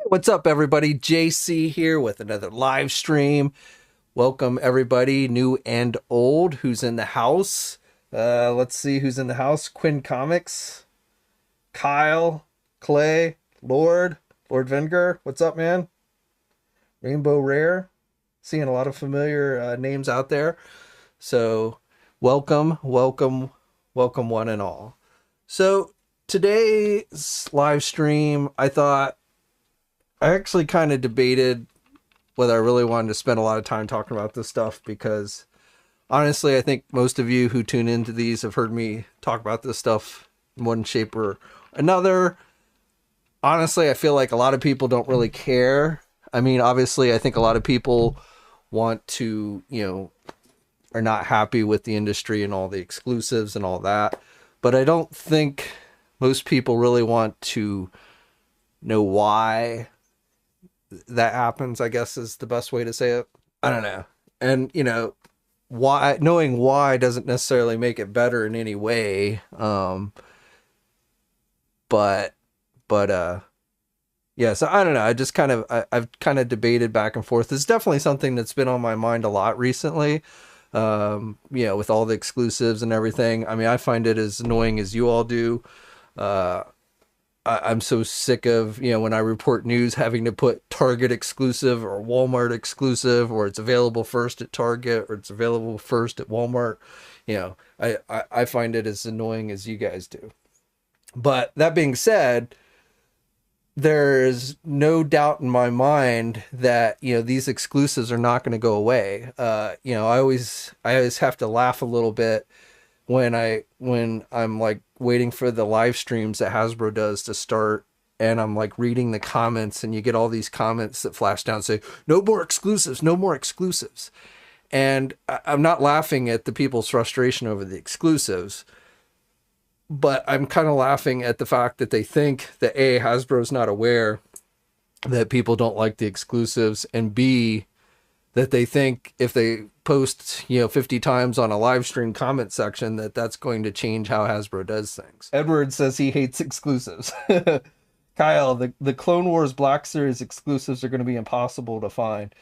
What's up, everybody? JayC here with another live stream. Welcome, everybody, new and old, who's in the house. Let's see who's in the house. Quinn Comics, Kyle, Clay, Lord Venger. What's up, man? Rainbow Rare. Seeing a lot of familiar names out there. So, welcome, one and all. So, today's live stream, I actually kind of debated whether I really wanted to spend a lot of time talking about this stuff because honestly, I think most of you who tune into these have heard me talk about this stuff in one shape or another. Honestly, I feel like a lot of people don't really care. I mean, obviously, I think a lot of people want to, are not happy with the industry and all the exclusives and all that. But I don't think most people really want to know why that happens, I guess is the best way to say it. I don't know. And, why, knowing why doesn't necessarily make it better in any way. But yeah, so I don't know. I've kind of debated back and forth. It's definitely something that's been on my mind a lot recently. With all the exclusives and everything. I mean, I find it as annoying as you all do. I'm so sick of, when I report news having to put Target exclusive or Walmart exclusive, or it's available first at Target or it's available first at Walmart. I find it as annoying as you guys do. But that being said, there's no doubt in my mind that, these exclusives are not going to go away. I always have to laugh a little bit when I'm like waiting for the live streams that Hasbro does to start, and I'm like reading the comments, and you get all these comments that flash down and say, no more exclusives, no more exclusives. And I'm not laughing at the people's frustration over the exclusives, but I'm kind of laughing at the fact that they think that A, Hasbro's not aware that people don't like the exclusives, and B, that they think if they post, 50 times on a live stream comment section, that's going to change how Hasbro does things. Edward says he hates exclusives. Kyle, the Clone Wars Black Series exclusives are going to be impossible to find.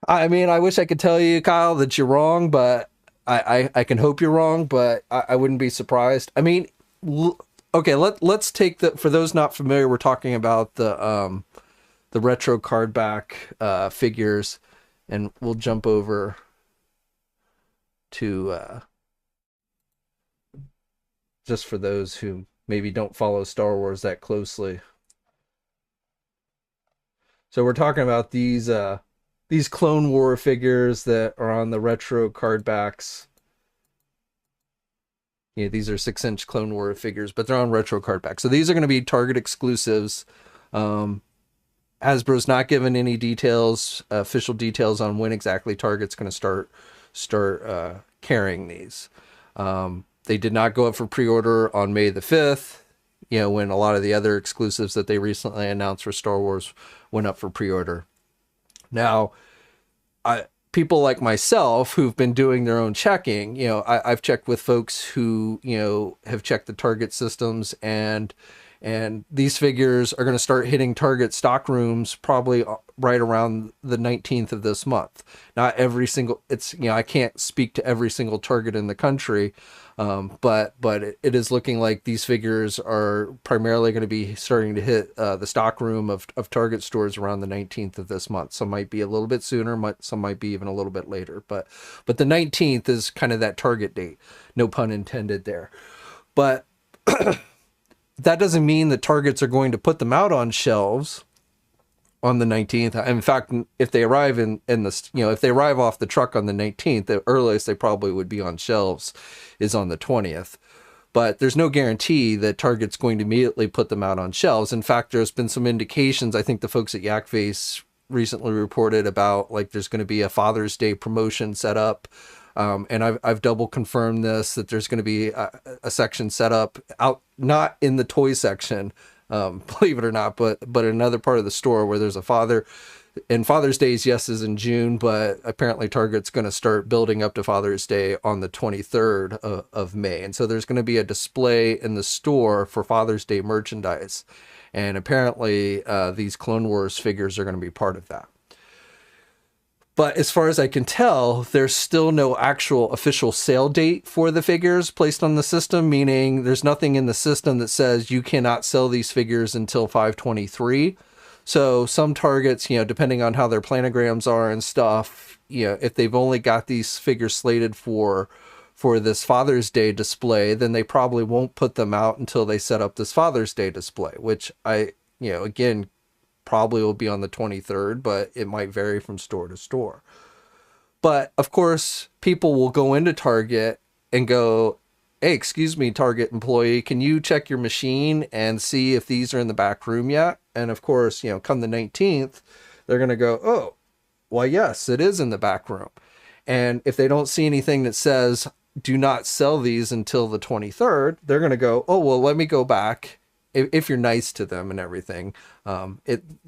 I mean, I wish I could tell you, Kyle, that you're wrong, but I can hope you're wrong, but I wouldn't be surprised. I mean, okay, let's take for those not familiar, we're talking about the retro card back figures, and we'll jump over to just for those who maybe don't follow Star Wars that closely. So we're talking about these Clone War figures that are on the retro card backs. These are 6-inch Clone War figures, but they're on retro card backs. So these are going to be Target exclusives. Hasbro's not given any details, official details on when exactly Target's going to start carrying these. They did not go up for pre-order on May the 5th, when a lot of the other exclusives that they recently announced for Star Wars went up for pre-order. Now, people like myself who've been doing their own checking, I've checked with folks who, have checked the Target systems, and these figures are going to start hitting Target stock rooms probably right around the 19th of this month. Not every single, I can't speak to every single Target in the country, but it is looking like these figures are primarily going to be starting to hit the stock room of Target stores around the 19th of this month. Some might be a little bit sooner, some might be even a little bit later, but the 19th is kind of that target date. No pun intended there. But that doesn't mean that Targets are going to put them out on shelves on the 19th. In fact, if they arrive if they arrive off the truck on the 19th, the earliest they probably would be on shelves is on the 20th. But there's no guarantee that Target's going to immediately put them out on shelves. In fact, there's been some indications. I think the folks at Yakface recently reported about, like, there's going to be a Father's Day promotion set up. And I've double confirmed this, that there's going to be a section set up out, not in the toy section, believe it or not, but another part of the store where there's a father. And Father's Day, yes, is in June, but apparently Target's going to start building up to Father's Day on the 23rd of May. And so there's going to be a display in the store for Father's Day merchandise. And apparently these Clone Wars figures are going to be part of that. But as far as I can tell, there's still no actual official sale date for the figures placed on the system, meaning there's nothing in the system that says you cannot sell these figures until 5/23. So some Targets, depending on how their planograms are and stuff, if they've only got these figures slated for this Father's Day display, then they probably won't put them out until they set up this Father's Day display, which again, probably will be on the 23rd, but it might vary from store to store. But of course, people will go into Target and go, hey, excuse me, Target employee, can you check your machine and see if these are in the back room yet? And of course, come the 19th, they're going to go, oh, well, yes, it is in the back room. And if they don't see anything that says, do not sell these until the 23rd, they're going to go, oh, well, let me go back. If you're nice to them and everything. And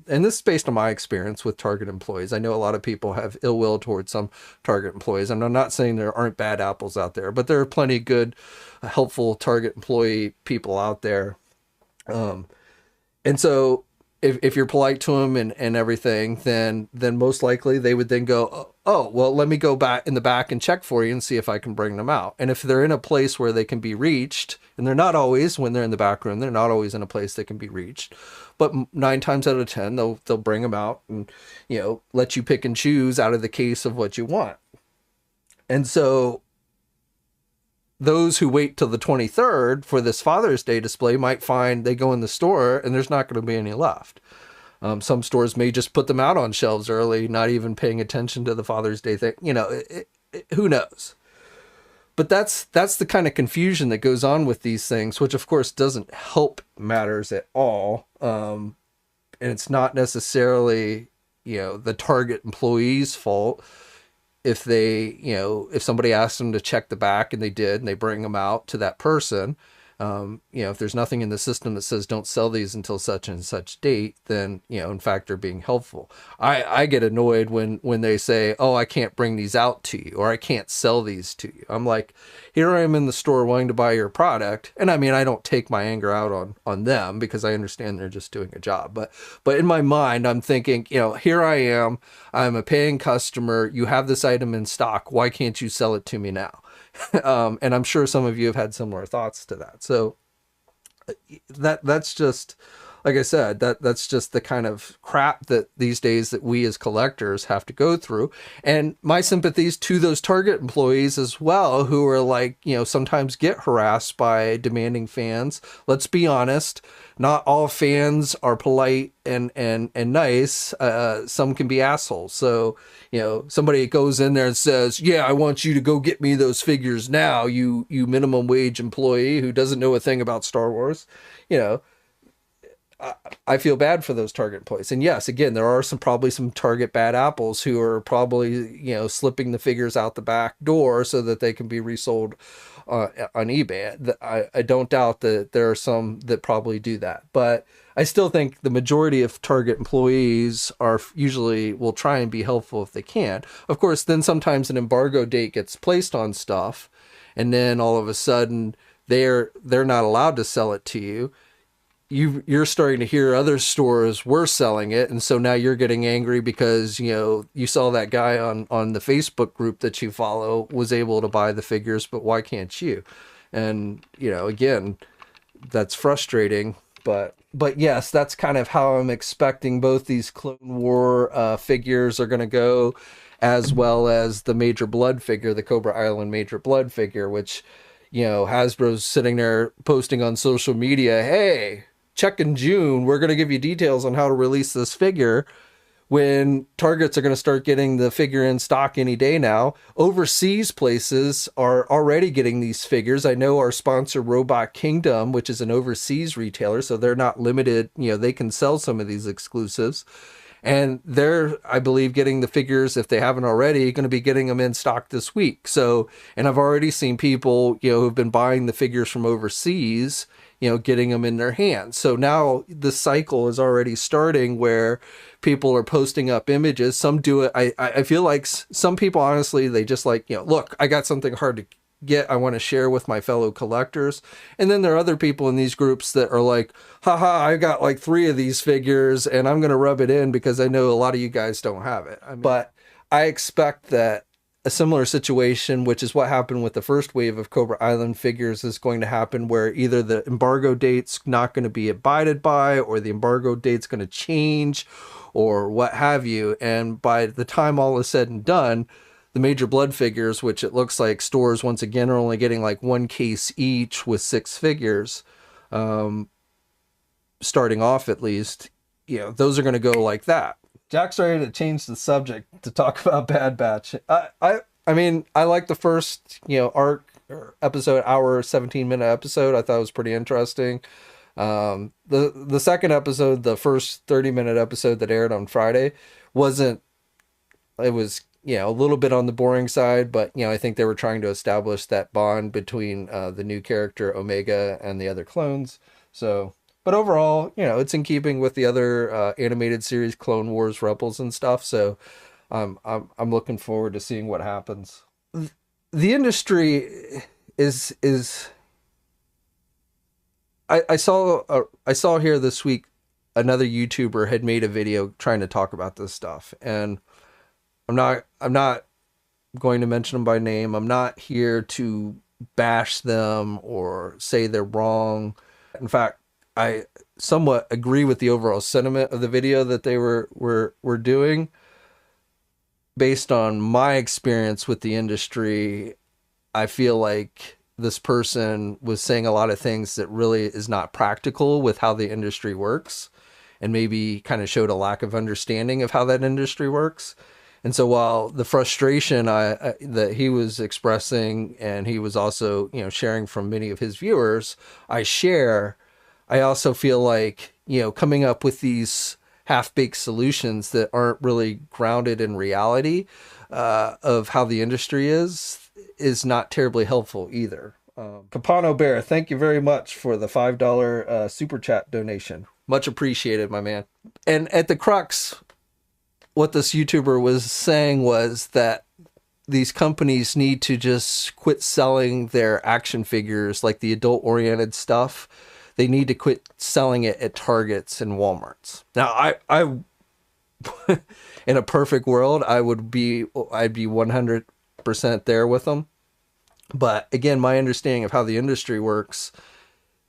this is based on my experience with Target employees. I know a lot of people have ill will towards some Target employees. And I'm not saying there aren't bad apples out there, but there are plenty of good, helpful Target employee people out there. And so if you're polite to them and everything, then most likely they would then go, oh, well, let me go back in the back and check for you and see if I can bring them out. And if they're in a place where they can be reached, and they're not always, when they're in the back room, they're not always in a place that can be reached, but 9 times out of 10, they'll bring them out and, let you pick and choose out of the case of what you want. And so those who wait till the 23rd for this Father's Day display might find they go in the store and there's not going to be any left. Some stores may just put them out on shelves early, not even paying attention to the Father's Day thing. Who knows? But that's the kind of confusion that goes on with these things, which of course doesn't help matters at all. And it's not necessarily, the Target employee's fault. If they, if somebody asked them to check the back and they did, and they bring them out to that person, if there's nothing in the system that says don't sell these until such and such date, then, in fact, they're being helpful. I get annoyed when they say, oh, I can't bring these out to you, or I can't sell these to you. I'm like, here I am in the store wanting to buy your product. And I mean, I don't take my anger out on them because I understand they're just doing a job. But in my mind, I'm thinking, here I am, I'm a paying customer. You have this item in stock. Why can't you sell it to me now? And I'm sure some of you have had similar thoughts to that. So that's just, like I said, that's just the kind of crap that these days that we as collectors have to go through. And my sympathies to those Target employees as well, who are like, sometimes get harassed by demanding fans. Let's be honest. Not all fans are polite and nice. Some can be assholes. So, somebody goes in there and says, yeah, I want you to go get me those figures now, you minimum wage employee who doesn't know a thing about Star Wars. I feel bad for those Target employees. And yes, again, there are probably some Target bad apples who are probably, slipping the figures out the back door so that they can be resold on eBay. I don't doubt that there are some that probably do that. But I still think the majority of Target employees will try and be helpful if they can. Of course, then sometimes an embargo date gets placed on stuff, and then all of a sudden they're not allowed to sell it to you. You're starting to hear other stores were selling it, and so now you're getting angry because you saw that guy on the Facebook group that you follow was able to buy the figures, but why can't you? And again, that's frustrating. But yes, that's kind of how I'm expecting both these Clone War figures are going to go, as well as the Major Blood figure, the Cobra Island Major Blood figure, which Hasbro's sitting there posting on social media, hey, check in June, we're going to give you details on how to release this figure, when Targets are going to start getting the figure in stock any day now. Overseas places are already getting these figures. I know our sponsor Robot Kingdom, which is an overseas retailer, so they're not limited, they can sell some of these exclusives. And they're, I believe, getting the figures, if they haven't already, going to be getting them in stock this week. So, and I've already seen people, who've been buying the figures from overseas, getting them in their hands. So now the cycle is already starting where people are posting up images. Some do it. I feel like some people, honestly, they just like, look, I got something hard get, I want to share with my fellow collectors. And then there are other people in these groups that are like, haha, I got like 3 of these figures and I'm going to rub it in because I know a lot of you guys don't have it. I mean, but I expect that a similar situation, which is what happened with the first wave of Cobra Island figures, is going to happen, where either the embargo date's not going to be abided by, or the embargo date's going to change, or what have you. And by the time all is said and done, the major blood figures, which it looks like stores once again are only getting like 1 case each with 6 figures, starting off at least, you know, those are going to go like that. Jack's ready to change the subject to talk about Bad Batch. I mean, I like the first, you know, arc or episode, hour, 17-minute episode. I thought it was pretty interesting. The second episode, the first 30-minute episode that aired on Friday, wasn't, it was, you know, a little bit on the boring side, but, you know, I think they were trying to establish that bond between the new character Omega and the other clones. So, but overall, you know, it's in keeping with the other animated series, Clone Wars, Rebels, and stuff. So, I'm looking forward to seeing what happens. The industry is I saw here this week another YouTuber had made a video trying to talk about this stuff, and I'm not going to mention them by name. I'm not here to bash them or say they're wrong. In fact, I somewhat agree with the overall sentiment of the video that they were doing. Based on my experience with the industry, I feel like this person was saying a lot of things that really is not practical with how the industry works, and maybe kind of showed a lack of understanding of how that industry works. And so while the frustration that he was expressing, and he was also, you know, sharing from many of his viewers, I share, I also feel like, you know, coming up with these half-baked solutions that aren't really grounded in reality of how the industry is not terribly helpful either. Capano Bear, thank you very much for the $5 super chat donation. Much appreciated, my man. And at the crux, what this YouTuber was saying was that these companies need to just quit selling their action figures, like the adult-oriented stuff. They need to quit selling it at Targets and Walmarts. Now, I in a perfect world, I'd be 100% there with them. But again, my understanding of how the industry works,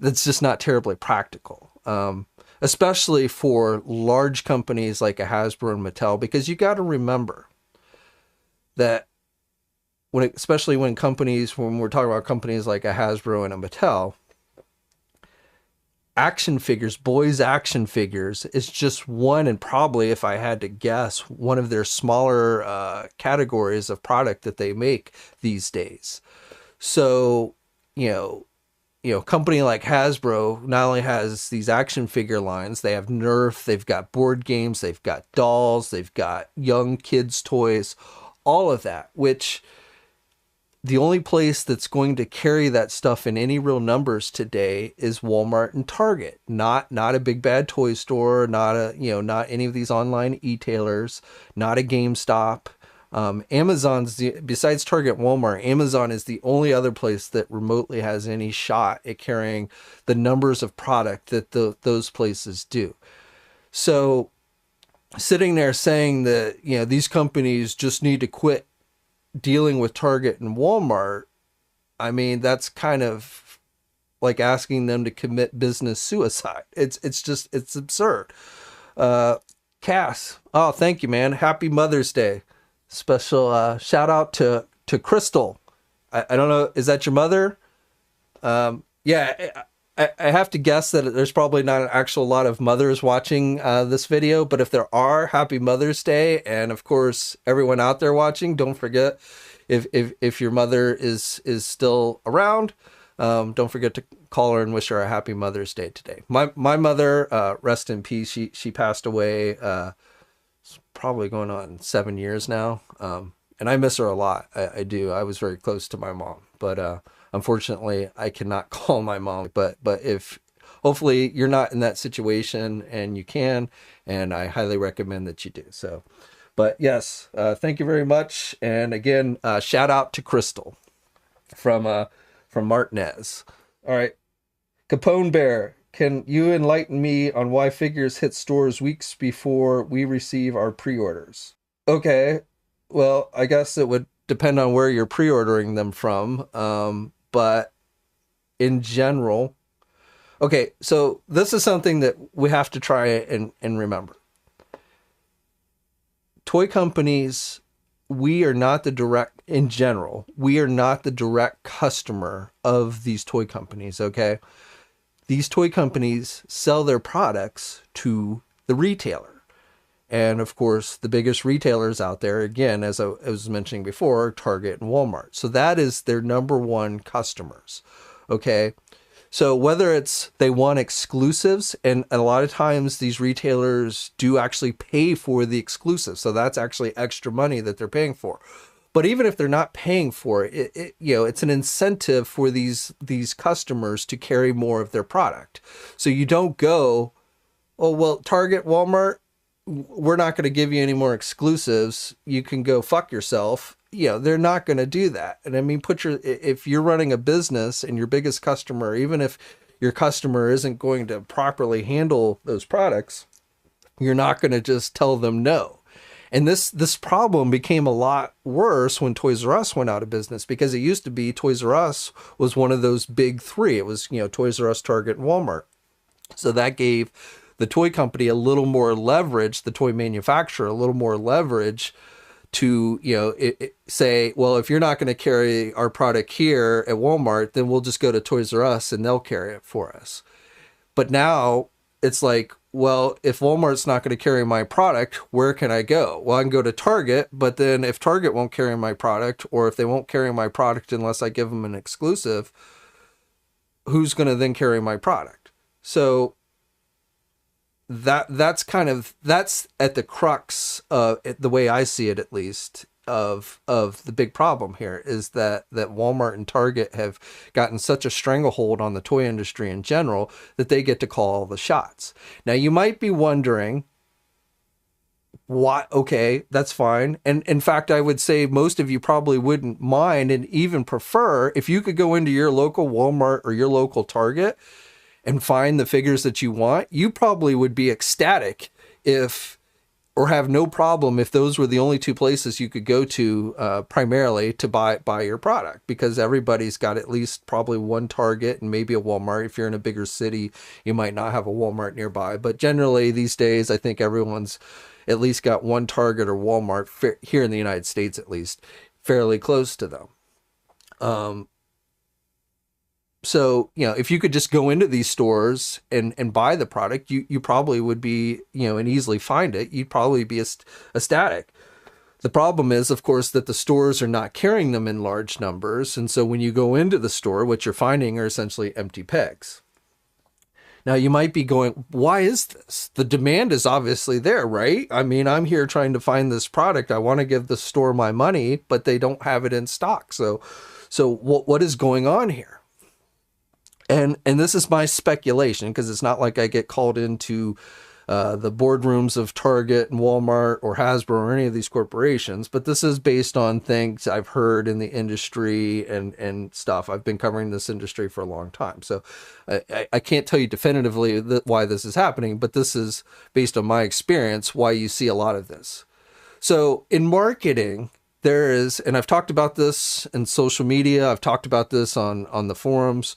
that's just not terribly practical. Especially for large companies like a Hasbro and Mattel, because you got to remember that especially when we're talking about companies like a Hasbro and a Mattel, action figures, boys action figures, is just one, and probably, if I had to guess, one of their smaller categories of product that they make these days. So, you know, a company like Hasbro not only has these action figure lines, they have Nerf, they've got board games, they've got dolls, they've got young kids' toys, all of that, which the only place that's going to carry that stuff in any real numbers today is Walmart and Target, not a big bad toy store, not any of these online e-tailers, not a GameStop. Amazon's besides Target and Walmart, Amazon is the only other place that remotely has any shot at carrying the numbers of product that those places do. So sitting there saying that, you know, these companies just need to quit dealing with Target and Walmart, I mean, that's kind of like asking them to commit business suicide. It's absurd. Cass, oh, thank you, man. Happy Mother's Day. Special shout out to Crystal. I don't know, is that your mother? Yeah, I have to guess that there's probably not an actual lot of mothers watching this video, but if there are, happy Mother's Day. And of course, everyone out there watching, don't forget, if your mother is still around, don't forget to call her and wish her a happy Mother's Day today. My mother, rest in peace, she passed away, it's probably going on 7 years now. And I miss her a lot. I do. I was very close to my mom, but unfortunately, I cannot call my mom. But if hopefully you're not in that situation and you can, and I highly recommend that you do. So, but yes, thank you very much. And again, shout out to Crystal. from Martinez. All right. Capone Bear, can you enlighten me on why figures hit stores weeks before we receive our pre-orders? Okay. Well, I guess it would depend on where you're pre-ordering them from. But in general, okay, so this is something that we have to try and remember. Toy companies, we are not the direct, in general, we are not the direct customer of these toy companies, okay? These toy companies sell their products to the retailer. And of course, the biggest retailers out there, again, as I was mentioning before, Target and Walmart. So that is their number one customers, okay? So whether it's they want exclusives, and a lot of times these retailers do actually pay for the exclusives. So that's actually extra money that they're paying for. But even if they're not paying for it, it's an incentive for these customers to carry more of their product. So you don't go, oh, well, Target, Walmart, we're not going to give you any more exclusives. You can go fuck yourself. They're not going to do that. And I mean, if you're running a business and your biggest customer, even if your customer isn't going to properly handle those products, you're not going to just tell them no. And this problem became a lot worse when Toys R Us went out of business, because it used to be Toys R Us was one of those big three. It was, Toys R Us, Target, and Walmart. So that gave the toy company a little more leverage, the toy manufacturer a little more leverage to, say, well, if you're not going to carry our product here at Walmart, then we'll just go to Toys R Us and they'll carry it for us. But now it's like, well, if Walmart's not going to carry my product, where can I go? Well, I can go to Target, but then if Target won't carry my product, or if they won't carry my product unless I give them an exclusive, who's going to then carry my product? So that's at the crux of it, the way I see it, at least, of the big problem here, is that Walmart and Target have gotten such a stranglehold on the toy industry in general that they get to call all the shots. Now, you might be wondering, why? Okay, that's fine. And in fact, I would say most of you probably wouldn't mind and even prefer if you could go into your local Walmart or your local Target and find the figures that you want. You probably would be ecstatic or have no problem if those were the only two places you could go to primarily to buy your product, because everybody's got at least probably one Target and maybe a Walmart. If you're in a bigger city, you might not have a Walmart nearby, but generally these days, I think everyone's at least got one Target or Walmart here in the United States, at least fairly close to them. So, if you could just go into these stores and buy the product, you probably would be, and easily find it. You'd probably be ecstatic. The problem is, of course, that the stores are not carrying them in large numbers. And so when you go into the store, what you're finding are essentially empty pegs. Now, you might be going, why is this? The demand is obviously there, right? I mean, I'm here trying to find this product. I want to give the store my money, but they don't have it in stock. So what is going on here? And this is my speculation, because it's not like I get called into the boardrooms of Target and Walmart or Hasbro or any of these corporations, but this is based on things I've heard in the industry and stuff. I've been covering this industry for a long time, so I can't tell you definitively why this is happening, but this is based on my experience why you see a lot of this. So in marketing, there is, and I've talked about this in social media, I've talked about this on the forums,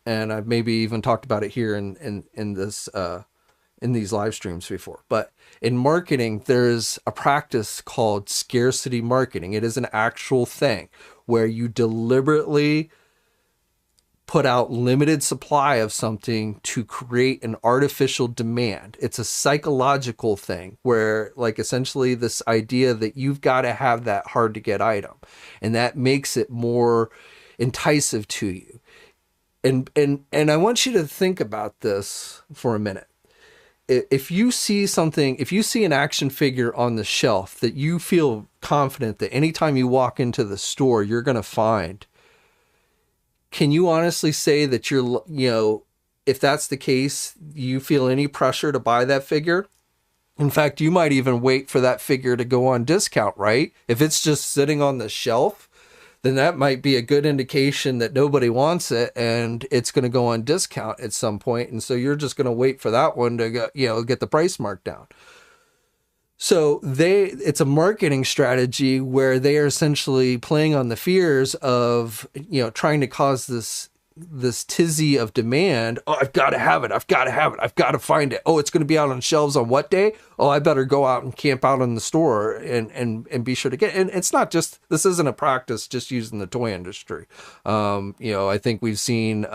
and I've maybe even talked about it here in these live streams before. But in marketing, there's a practice called scarcity marketing. It is an actual thing where you deliberately put out limited supply of something to create an artificial demand. It's a psychological thing where, like, essentially this idea that you've got to have that hard to get item, and that makes it more enticing to you. And I want you to think about this for a minute. If you see something, if you see an action figure on the shelf that you feel confident that anytime you walk into the store, you're going to find, can you honestly say that if that's the case, you feel any pressure to buy that figure? In fact, you might even wait for that figure to go on discount, right? If it's just sitting on the shelf, then that might be a good indication that nobody wants it and it's going to go on discount at some point. And so you're just going to wait for that one to go, get the price marked down. So it's a marketing strategy where they are essentially playing on the fears of, trying to cause this tizzy of demand. Oh, I've got to have it. I've got to have it. I've got to find it. Oh, it's going to be out on shelves on what day? Oh, I better go out and camp out in the store and be sure to get it. And it's not just, this isn't a practice just using the toy industry. I think we've seen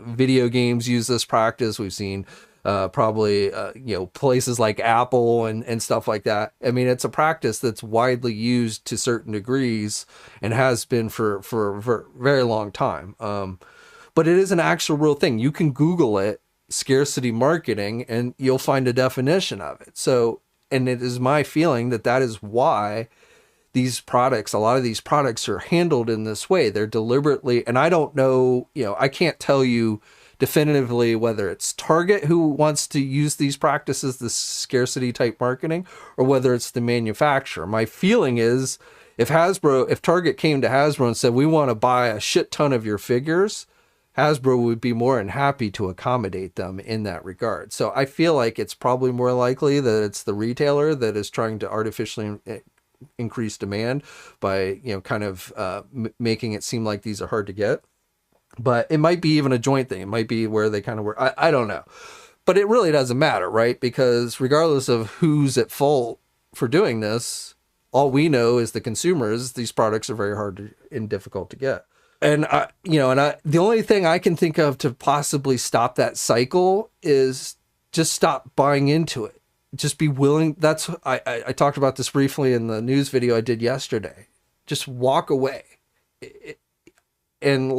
video games use this practice. We've seen probably places like Apple and stuff like that. I mean, it's a practice that's widely used to certain degrees and has been for a very long time. But it is an actual real thing. You can Google it, scarcity marketing, and you'll find a definition of it. So, and it is my feeling that is why these products, a lot of these products are handled in this way. They're deliberately, and I don't know, I can't tell you definitively whether it's Target who wants to use these practices, this scarcity type marketing, or whether it's the manufacturer. My feeling is if Target came to Hasbro and said, we want to buy a shit ton of your figures, Hasbro would be more than happy to accommodate them in that regard. So I feel like it's probably more likely that it's the retailer that is trying to artificially increase demand by, making it seem like these are hard to get. But it might be even a joint thing. It might be where they kind of work. I don't know. But it really doesn't matter, right? Because regardless of who's at fault for doing this, all we know is the consumers, these products are very hard and difficult to get. And the only thing I can think of to possibly stop that cycle is just stop buying into it. Just be willing. I talked about this briefly in the news video I did yesterday. Just walk away. And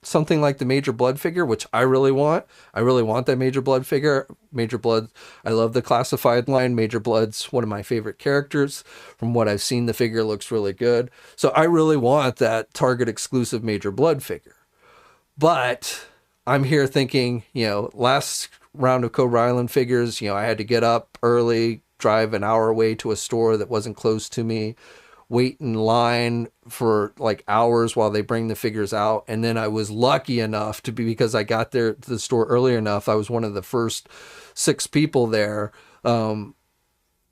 something like the Major Blood figure, which I really want. I really want that Major Blood figure. Major Blood, I love the classified line. Major Blood's one of my favorite characters. From what I've seen, the figure looks really good. So I really want that Target exclusive Major Blood figure. But I'm here thinking, last round of Cobra Island figures, I had to get up early, drive an hour away to a store that wasn't close to me, wait in line for like hours while they bring the figures out. And then I was lucky enough because I got there to the store early enough. I was one of the first 6 people there. And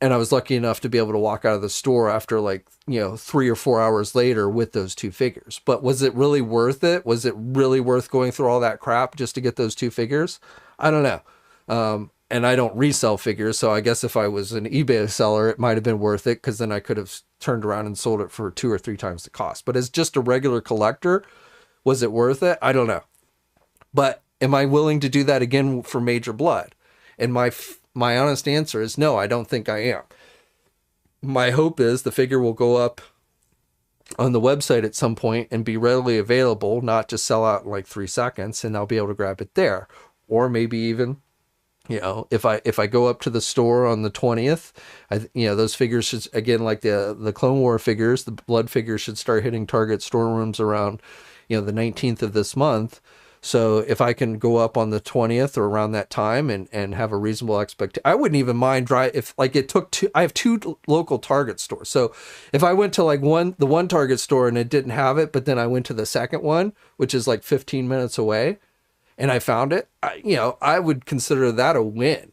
I was lucky enough to be able to walk out of the store after 3 or 4 hours later with those 2 figures. But was it really worth it? Was it really worth going through all that crap just to get those 2 figures? I don't know. And I don't resell figures, so I guess if I was an eBay seller, it might have been worth it, because then I could have turned around and sold it for 2 or 3 times the cost. But as just a regular collector, was it worth it? I don't know. But am I willing to do that again for Major Blood? And my honest answer is no, I don't think I am. My hope is the figure will go up on the website at some point and be readily available, not just sell out in 3 seconds, and I'll be able to grab it there. Or maybe even, if I go up to the store on the 20th, those figures should, again, like the Clone War figures, the Blood figures should start hitting Target storerooms around, the 19th of this month. So if I can go up on the 20th or around that time and have a reasonable expectation, I wouldn't even mind I have 2 local Target stores. So if I went to the one Target store and it didn't have it, but then I went to the second one, which is 15 minutes away, and I found it, I would consider that a win.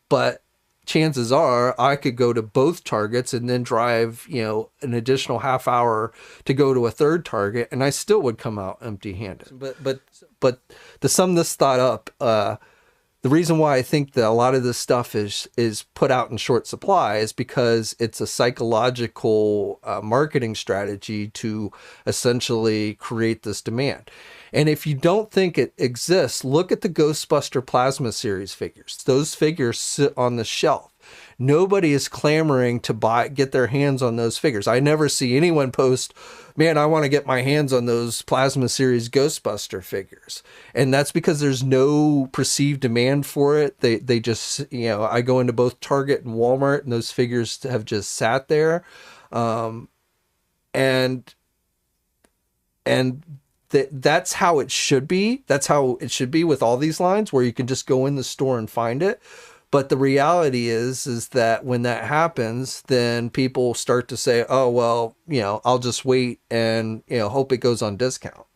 But chances are I could go to both Targets and then drive, an additional half hour to go to a third Target, and I still would come out empty-handed. But to sum this thought up, the reason why I think that a lot of this stuff is put out in short supply is because it's a psychological marketing strategy to essentially create this demand. And if you don't think it exists, look at the Ghostbuster Plasma Series figures. Those figures sit on the shelf. Nobody is clamoring to get their hands on those figures. I never see anyone post, man, I want to get my hands on those Plasma Series Ghostbuster figures. And that's because there's no perceived demand for it. They just, I go into both Target and Walmart, and those figures have just sat there. That's how it should be. That's how it should be with all these lines, where you can just go in the store and find it. But the reality is that when that happens, then people start to say, oh, well, I'll just wait and, hope it goes on discount.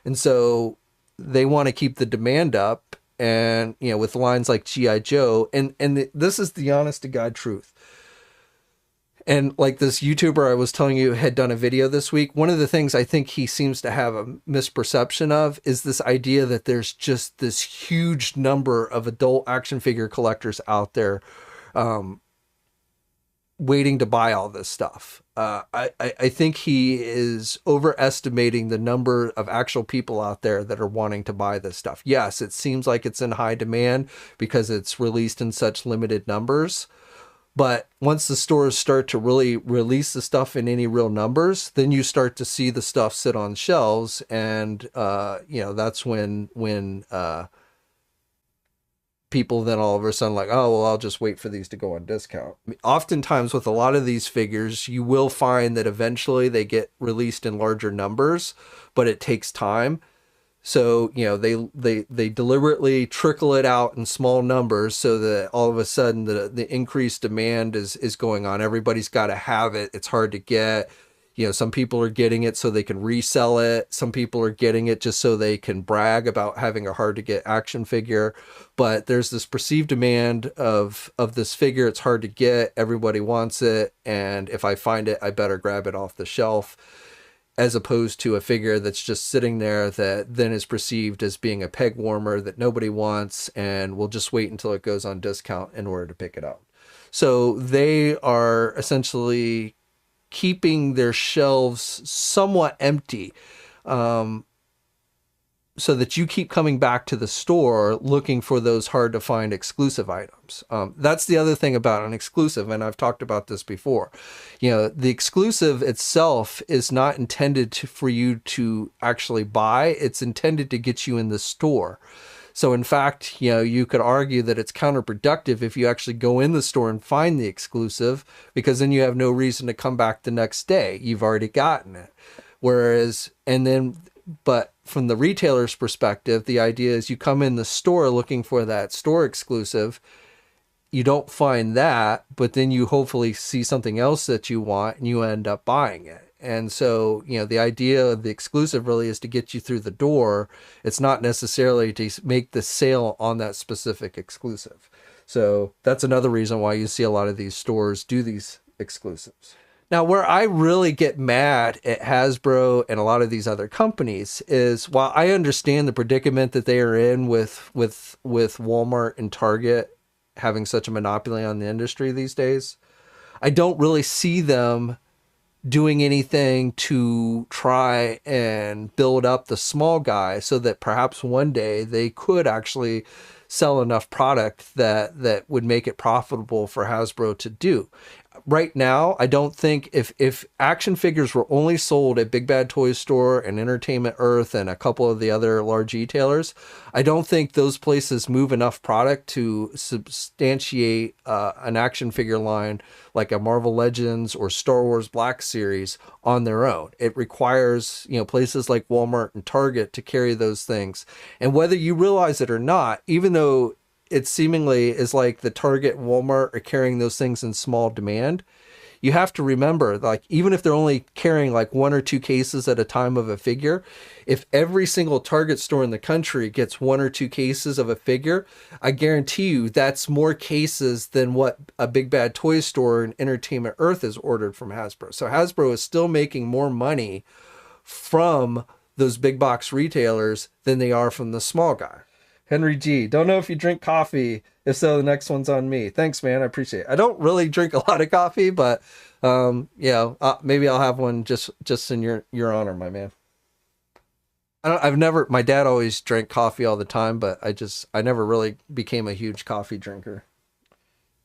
And so they want to keep the demand up. And, with lines like G.I. Joe, and this is the honest to God truth. And like this YouTuber I was telling you had done a video this week, one of the things I think he seems to have a misperception of is this idea that there's just this huge number of adult action figure collectors out there waiting to buy all this stuff. I think he is overestimating the number of actual people out there that are wanting to buy this stuff. Yes, it seems like it's in high demand because it's released in such limited numbers. But once the stores start to really release the stuff in any real numbers, then you start to see the stuff sit on shelves. And, that's when people then all of a sudden like, oh, well, I'll just wait for these to go on discount. Oftentimes with a lot of these figures, you will find that eventually they get released in larger numbers, but it takes time. So, they deliberately trickle it out in small numbers so that all of a sudden the increased demand is going on. Everybody's got to have it. It's hard to get. Some people are getting it so they can resell it. Some people are getting it just so they can brag about having a hard to get action figure. But there's this perceived demand of this figure. It's hard to get. Everybody wants it. And if I find it, I better grab it off the shelf, as opposed to a figure that's just sitting there that then is perceived as being a peg warmer that nobody wants and will just wait until it goes on discount in order to pick it up. So they are essentially keeping their shelves somewhat empty, so that you keep coming back to the store looking for those hard to find exclusive items. That's the other thing about an exclusive, and I've talked about this before. The exclusive itself is not intended for you to actually buy. It's intended to get you in the store. So in fact, you could argue that it's counterproductive if you actually go in the store and find the exclusive, because then you have no reason to come back the next day. You've already gotten it. But from the retailer's perspective, the idea is you come in the store looking for that store exclusive. You don't find that, but then you hopefully see something else that you want and you end up buying it. And so, the idea of the exclusive really is to get you through the door. It's not necessarily to make the sale on that specific exclusive. So that's another reason why you see a lot of these stores do these exclusives. Now, where I really get mad at Hasbro and a lot of these other companies is, while I understand the predicament that they are in with Walmart and Target having such a monopoly on the industry these days, I don't really see them doing anything to try and build up the small guy so that perhaps one day they could actually sell enough product that would make it profitable for Hasbro to do. Right now, I don't think if action figures were only sold at Big Bad Toy Store and Entertainment Earth and a couple of the other large retailers, I don't think those places move enough product to substantiate an action figure line like a Marvel Legends or Star Wars Black Series on their own. It requires, places like Walmart and Target to carry those things. And whether you realize it or not, even though it seemingly is like the Target and Walmart are carrying those things in small demand, you have to remember, like, even if they're only carrying like 1 or 2 cases at a time of a figure, if every single Target store in the country gets 1 or 2 cases of a figure, I guarantee you that's more cases than what a Big Bad Toy Store and Entertainment Earth has ordered from Hasbro. So Hasbro is still making more money from those big box retailers than they are from the small guy. Henry G, don't know if you drink coffee. If so, the next one's on me. Thanks, man. I appreciate it. I don't really drink a lot of coffee, but maybe I'll have one just in your honor, my man. My dad always drank coffee all the time, but I never really became a huge coffee drinker.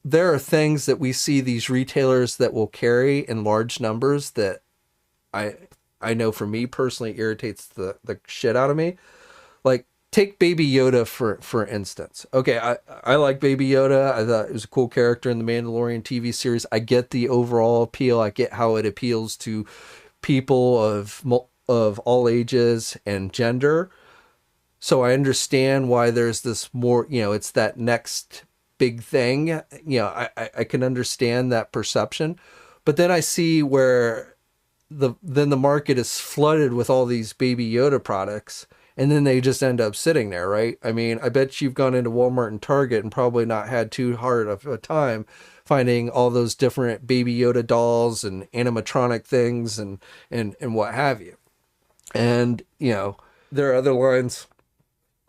There are things that we see these retailers that will carry in large numbers that I know for me personally irritates the shit out of me. Like, take Baby Yoda for instance. Okay, I like Baby Yoda. I thought it was a cool character in the Mandalorian TV series. I get the overall appeal. I get how it appeals to people of all ages and gender. So I understand why there's this more, it's that next big thing. You know, I can understand that perception, but then I see where then the market is flooded with all these Baby Yoda products, and then they just end up sitting there, right? I mean, I bet you've gone into Walmart and Target and probably not had too hard of a time finding all those different Baby Yoda dolls and animatronic things and what have you. And, you know, there are other lines.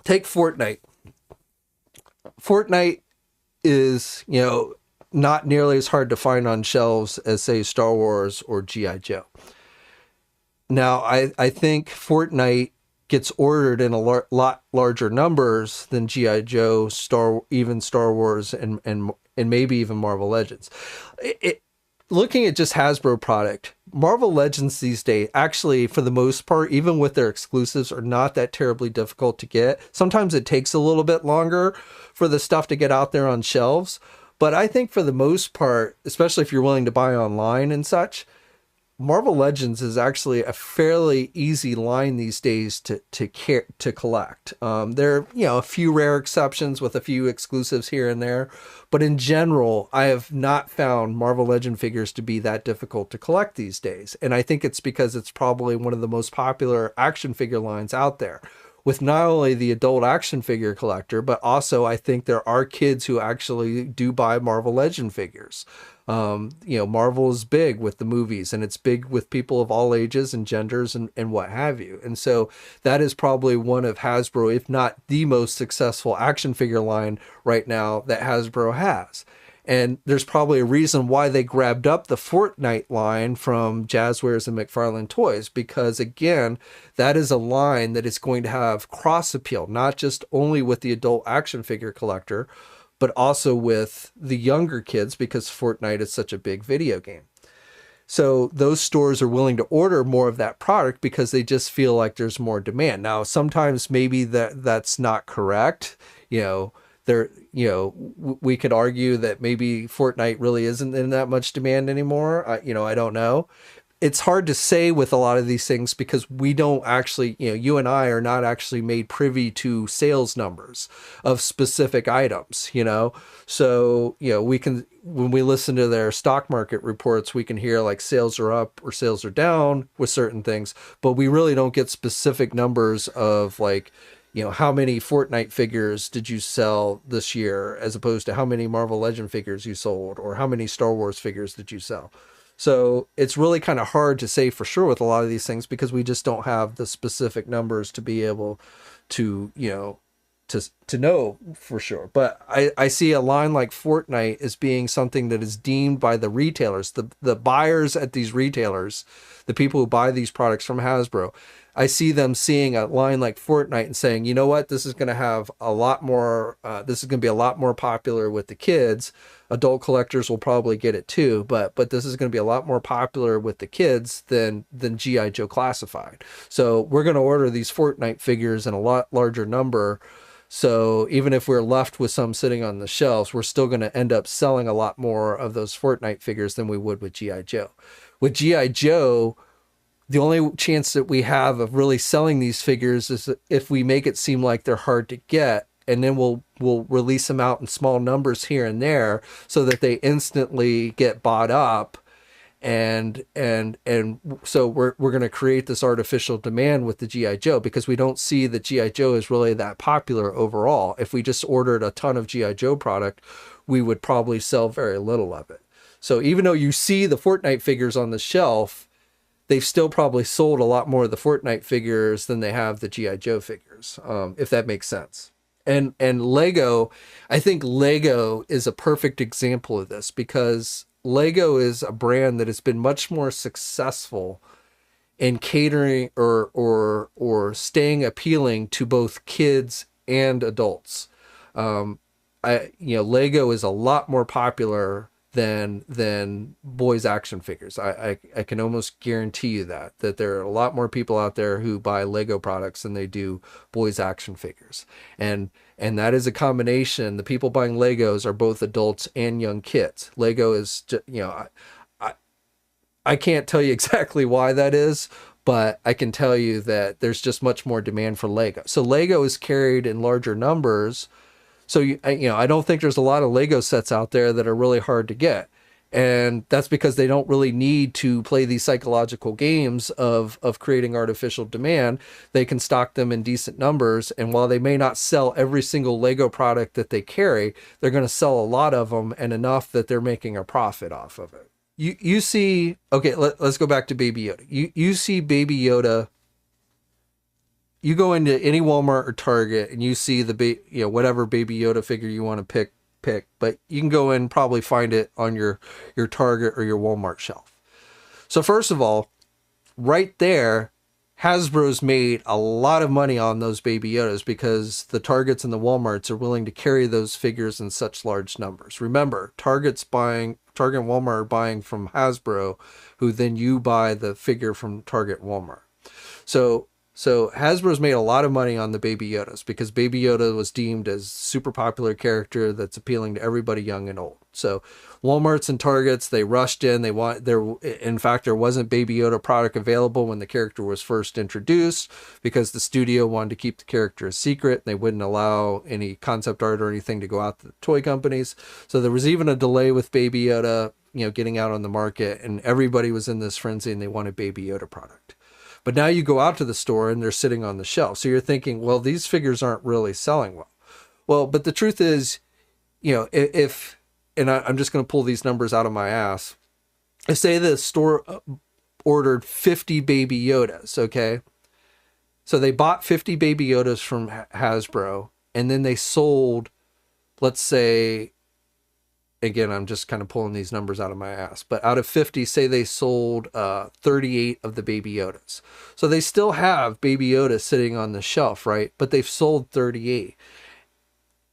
Take Fortnite. Fortnite is, you know, not nearly as hard to find on shelves as, say, Star Wars or G.I. Joe. Now, I think Fortnite gets ordered in a lot larger numbers than G.I. Joe, even Star Wars, and maybe even Marvel Legends. Looking at just Hasbro product, Marvel Legends these days, actually, for the most part, even with their exclusives, are not that terribly difficult to get. Sometimes it takes a little bit longer for the stuff to get out there on shelves. But I think for the most part, especially if you're willing to buy online and such, Marvel Legends is actually a fairly easy line these days to collect. There are, you know, a few rare exceptions with a few exclusives here and there, but in general, I have not found Marvel Legend figures to be that difficult to collect these days. And I think it's because it's probably one of the most popular action figure lines out there, with not only the adult action figure collector, but also I think there are kids who actually do buy Marvel Legend figures. You know, Marvel is big with the movies, and it's big with people of all ages and genders and what have you. And so that is probably one of Hasbro, if not the most successful action figure line right now that Hasbro has. And there's probably a reason why they grabbed up the Fortnite line from Jazzwares and McFarlane Toys, because again, that is a line that is going to have cross appeal, not just only with the adult action figure collector, but also with the younger kids, because Fortnite is such a big video game. So those stores are willing to order more of that product because they just feel like there's more demand. Now, sometimes maybe that's not correct. You know, we could argue that maybe Fortnite really isn't in that much demand anymore. I don't know. It's hard to say with a lot of these things because we don't actually, you and I are not actually made privy to sales numbers of specific items, So, we can, when we listen to their stock market reports, we can hear like sales are up or sales are down with certain things, but we really don't get specific numbers of like, how many Fortnite figures did you sell this year as opposed to how many Marvel Legend figures you sold or how many Star Wars figures did you sell? So it's really kind of hard to say for sure with a lot of these things because we just don't have the specific numbers to be able to, to know for sure. But I see a line like Fortnite as being something that is deemed by the retailers, the buyers at these retailers, the people who buy these products from Hasbro. I see them seeing a line like Fortnite and saying, you know what, this is going to have a lot more, this is going to be a lot more popular with the kids. Adult collectors will probably get it too, but this is going to be a lot more popular with the kids than G.I. Joe Classified. So we're going to order these Fortnite figures in a lot larger number. So even if we're left with some sitting on the shelves, we're still going to end up selling a lot more of those Fortnite figures than we would with G.I. Joe. With G.I. Joe, the only chance that we have of really selling these figures is if we make it seem like they're hard to get, and then we'll release them out in small numbers here and there so that they instantly get bought up. And so we're going to create this artificial demand with the G.I. Joe because we don't see that G.I. Joe is really that popular overall. If we just ordered a ton of G.I. Joe product, we would probably sell very little of it. So even though you see the Fortnite figures on the shelf, they've still probably sold a lot more of the Fortnite figures than they have the G.I. Joe figures, if that makes sense. And Lego, I think Lego is a perfect example of this because Lego is a brand that has been much more successful in catering or staying appealing to both kids and adults. Lego is a lot more popular than boys action figures. I can almost guarantee you that there are a lot more people out there who buy Lego products than they do boys action figures. And that is a combination. The people buying Legos are both adults and young kids. Lego is, I can't tell you exactly why that is, but I can tell you that there's just much more demand for Lego. So Lego is carried in larger numbers So I don't think there's a lot of Lego sets out there that are really hard to get. And that's because they don't really need to play these psychological games of creating artificial demand. They can stock them in decent numbers. And while they may not sell every single Lego product that they carry, they're going to sell a lot of them, and enough that they're making a profit off of it. You see, okay, let's go back to Baby Yoda. You see Baby Yoda. You go into any Walmart or Target and you see whatever Baby Yoda figure you want to pick, but you can go in and probably find it on your Target or your Walmart shelf. So first of all, right there, Hasbro's made a lot of money on those Baby Yodas because the Targets and the Walmarts are willing to carry those figures in such large numbers. Remember, Target and Walmart are buying from Hasbro, who then you buy the figure from Target and Walmart. So Hasbro's made a lot of money on the Baby Yodas because Baby Yoda was deemed as super popular character that's appealing to everybody, young and old. So Walmarts and Targets, they rushed in. In fact, there wasn't Baby Yoda product available when the character was first introduced because the studio wanted to keep the character a secret. They wouldn't allow any concept art or anything to go out to the toy companies. So there was even a delay with Baby Yoda, getting out on the market, and everybody was in this frenzy and they wanted Baby Yoda product. But now you go out to the store and they're sitting on the shelf. So you're thinking, well, these figures aren't really selling well. Well, but the truth is, I'm just going to pull these numbers out of my ass. I say the store ordered 50 Baby Yodas, okay? So they bought 50 Baby Yodas from Hasbro, and then they sold, let's say, again, I'm just kind of pulling these numbers out of my ass, but out of 50, say they sold 38 of the Baby Yodas. So they still have Baby Yoda sitting on the shelf, right? But they've sold 38.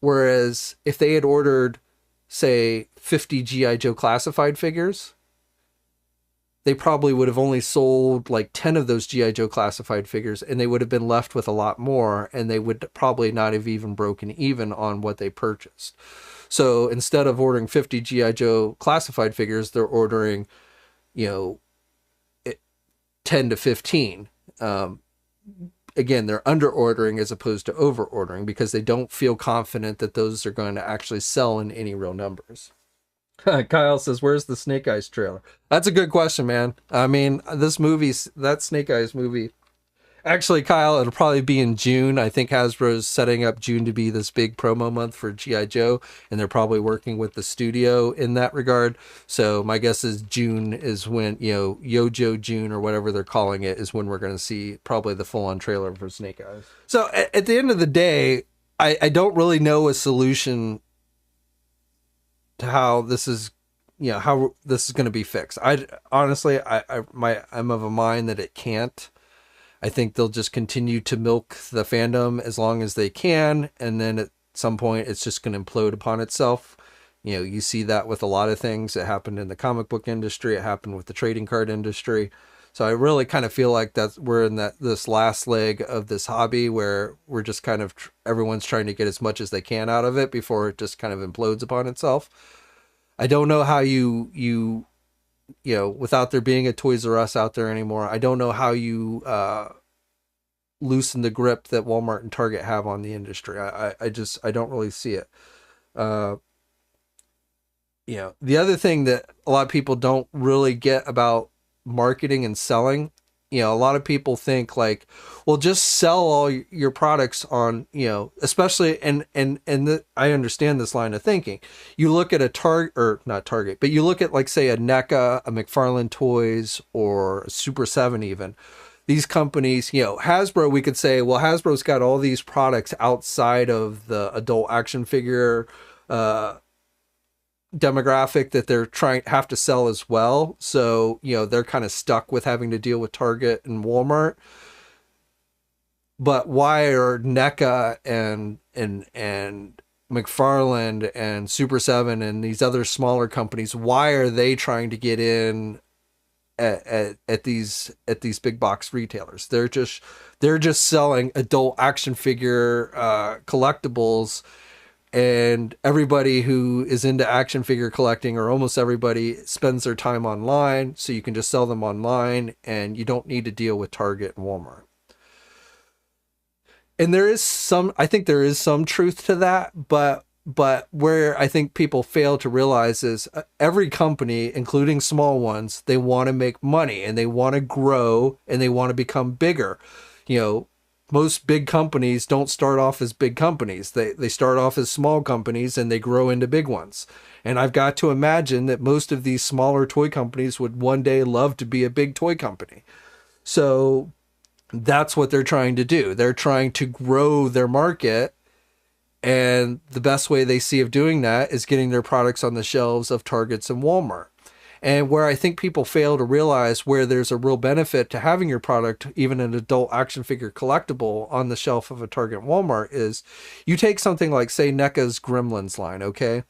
Whereas if they had ordered, say, 50 G.I. Joe classified figures, they probably would have only sold like 10 of those G.I. Joe classified figures, and they would have been left with a lot more, and they would probably not have even broken even on what they purchased. So instead of ordering 50 G.I. Joe classified figures, they're ordering, 10 to 15. Again, they're under ordering as opposed to over ordering because they don't feel confident that those are going to actually sell in any real numbers. Kyle says, where's the Snake Eyes trailer? That's a good question, man. I mean, that Snake Eyes movie, actually, Kyle, it'll probably be in June. I think Hasbro's setting up June to be this big promo month for G.I. Joe, and they're probably working with the studio in that regard. So my guess is June is when, Yojo June or whatever they're calling it, is when we're going to see probably the full-on trailer for Snake Eyes. So at the end of the day, I don't really know a solution to how this is going to be fixed. Honestly, I'm of a mind that it can't. I think they'll just continue to milk the fandom as long as they can, and then at some point it's just going to implode upon itself. You see that with a lot of things. It happened in the comic book industry. It happened with the trading card industry. So I really kind of feel like we're in this last leg of this hobby where we're just kind of everyone's trying to get as much as they can out of it before it just kind of implodes upon itself. I don't know how you without there being a Toys R Us out there anymore, I don't know how you loosen the grip that Walmart and Target have on the industry. I don't really see it. The other thing that a lot of people don't really get about marketing and selling, a lot of people think like, well, just sell all your products on, especially, and I understand this line of thinking. You look at not Target, but you look at like, say, a NECA, a McFarlane Toys, or a Super 7 even. These companies, Hasbro, we could say, well, Hasbro's got all these products outside of the adult action figure demographic that they're have to sell as well. So, they're kind of stuck with having to deal with Target and Walmart. But why are NECA and McFarlane and Super 7 and these other smaller companies, why are they trying to get in at these big box retailers? They're just selling adult action figure collectibles. And everybody who is into action figure collecting, or almost everybody, spends their time online, so you can just sell them online and you don't need to deal with Target and Walmart. And there is some, I think there is some truth to that, but where I think people fail to realize is every company, including small ones, they want to make money and they want to grow and they want to become bigger. You know, most big companies don't start off as big companies. They start off as small companies and they grow into big ones. And I've got to imagine that most of these smaller toy companies would one day love to be a big toy company. So that's what they're trying to do. They're trying to grow their market. And the best way they see of doing that is getting their products on the shelves of Targets and Walmart. And where I think people fail to realize where there's a real benefit to having your product, even an adult action figure collectible, on the shelf of a Target and Walmart is you take something like, say, NECA's Gremlins line, okay?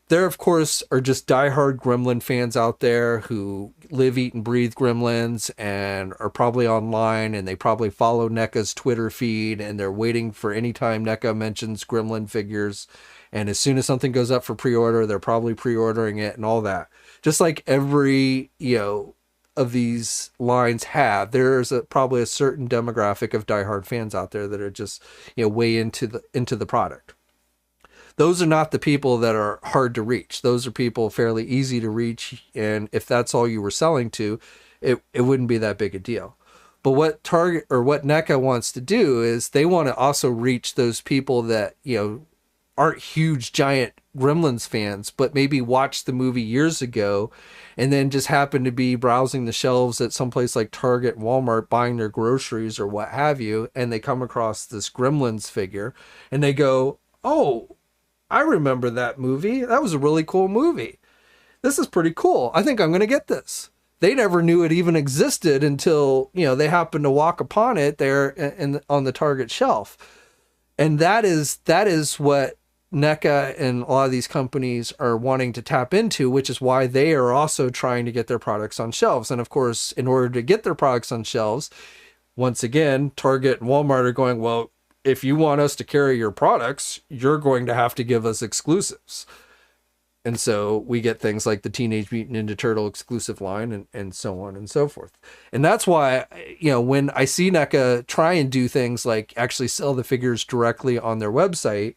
There, of course, are just diehard Gremlin fans out there who live, eat, and breathe Gremlins and are probably online, and they probably follow NECA's Twitter feed, and they're waiting for any time NECA mentions Gremlin figures. And as soon as something goes up for pre-order, they're probably pre-ordering it and all that. Just like every, of these lines have, there's probably a certain demographic of diehard fans out there that are just, way into the product. Those are not the people that are hard to reach. Those are people fairly easy to reach. And if that's all you were selling to, it wouldn't be that big a deal. But what Target or what NECA wants to do is they want to also reach those people that, aren't huge, giant Gremlins fans, but maybe watched the movie years ago and then just happen to be browsing the shelves at someplace like Target and Walmart buying their groceries or what have you. And they come across this Gremlins figure and they go, oh, I remember that movie. That was a really cool movie. This is pretty cool. I think I'm going to get this. They never knew it even existed until, they happened to walk upon it there on the Target shelf. And that is what NECA and a lot of these companies are wanting to tap into, which is why they are also trying to get their products on shelves. And of course, in order to get their products on shelves, once again, Target and Walmart are going, well, if you want us to carry your products, you're going to have to give us exclusives. And so we get things like the Teenage Mutant Ninja Turtle exclusive line and so on and so forth. And that's why, when I see NECA try and do things like actually sell the figures directly on their website,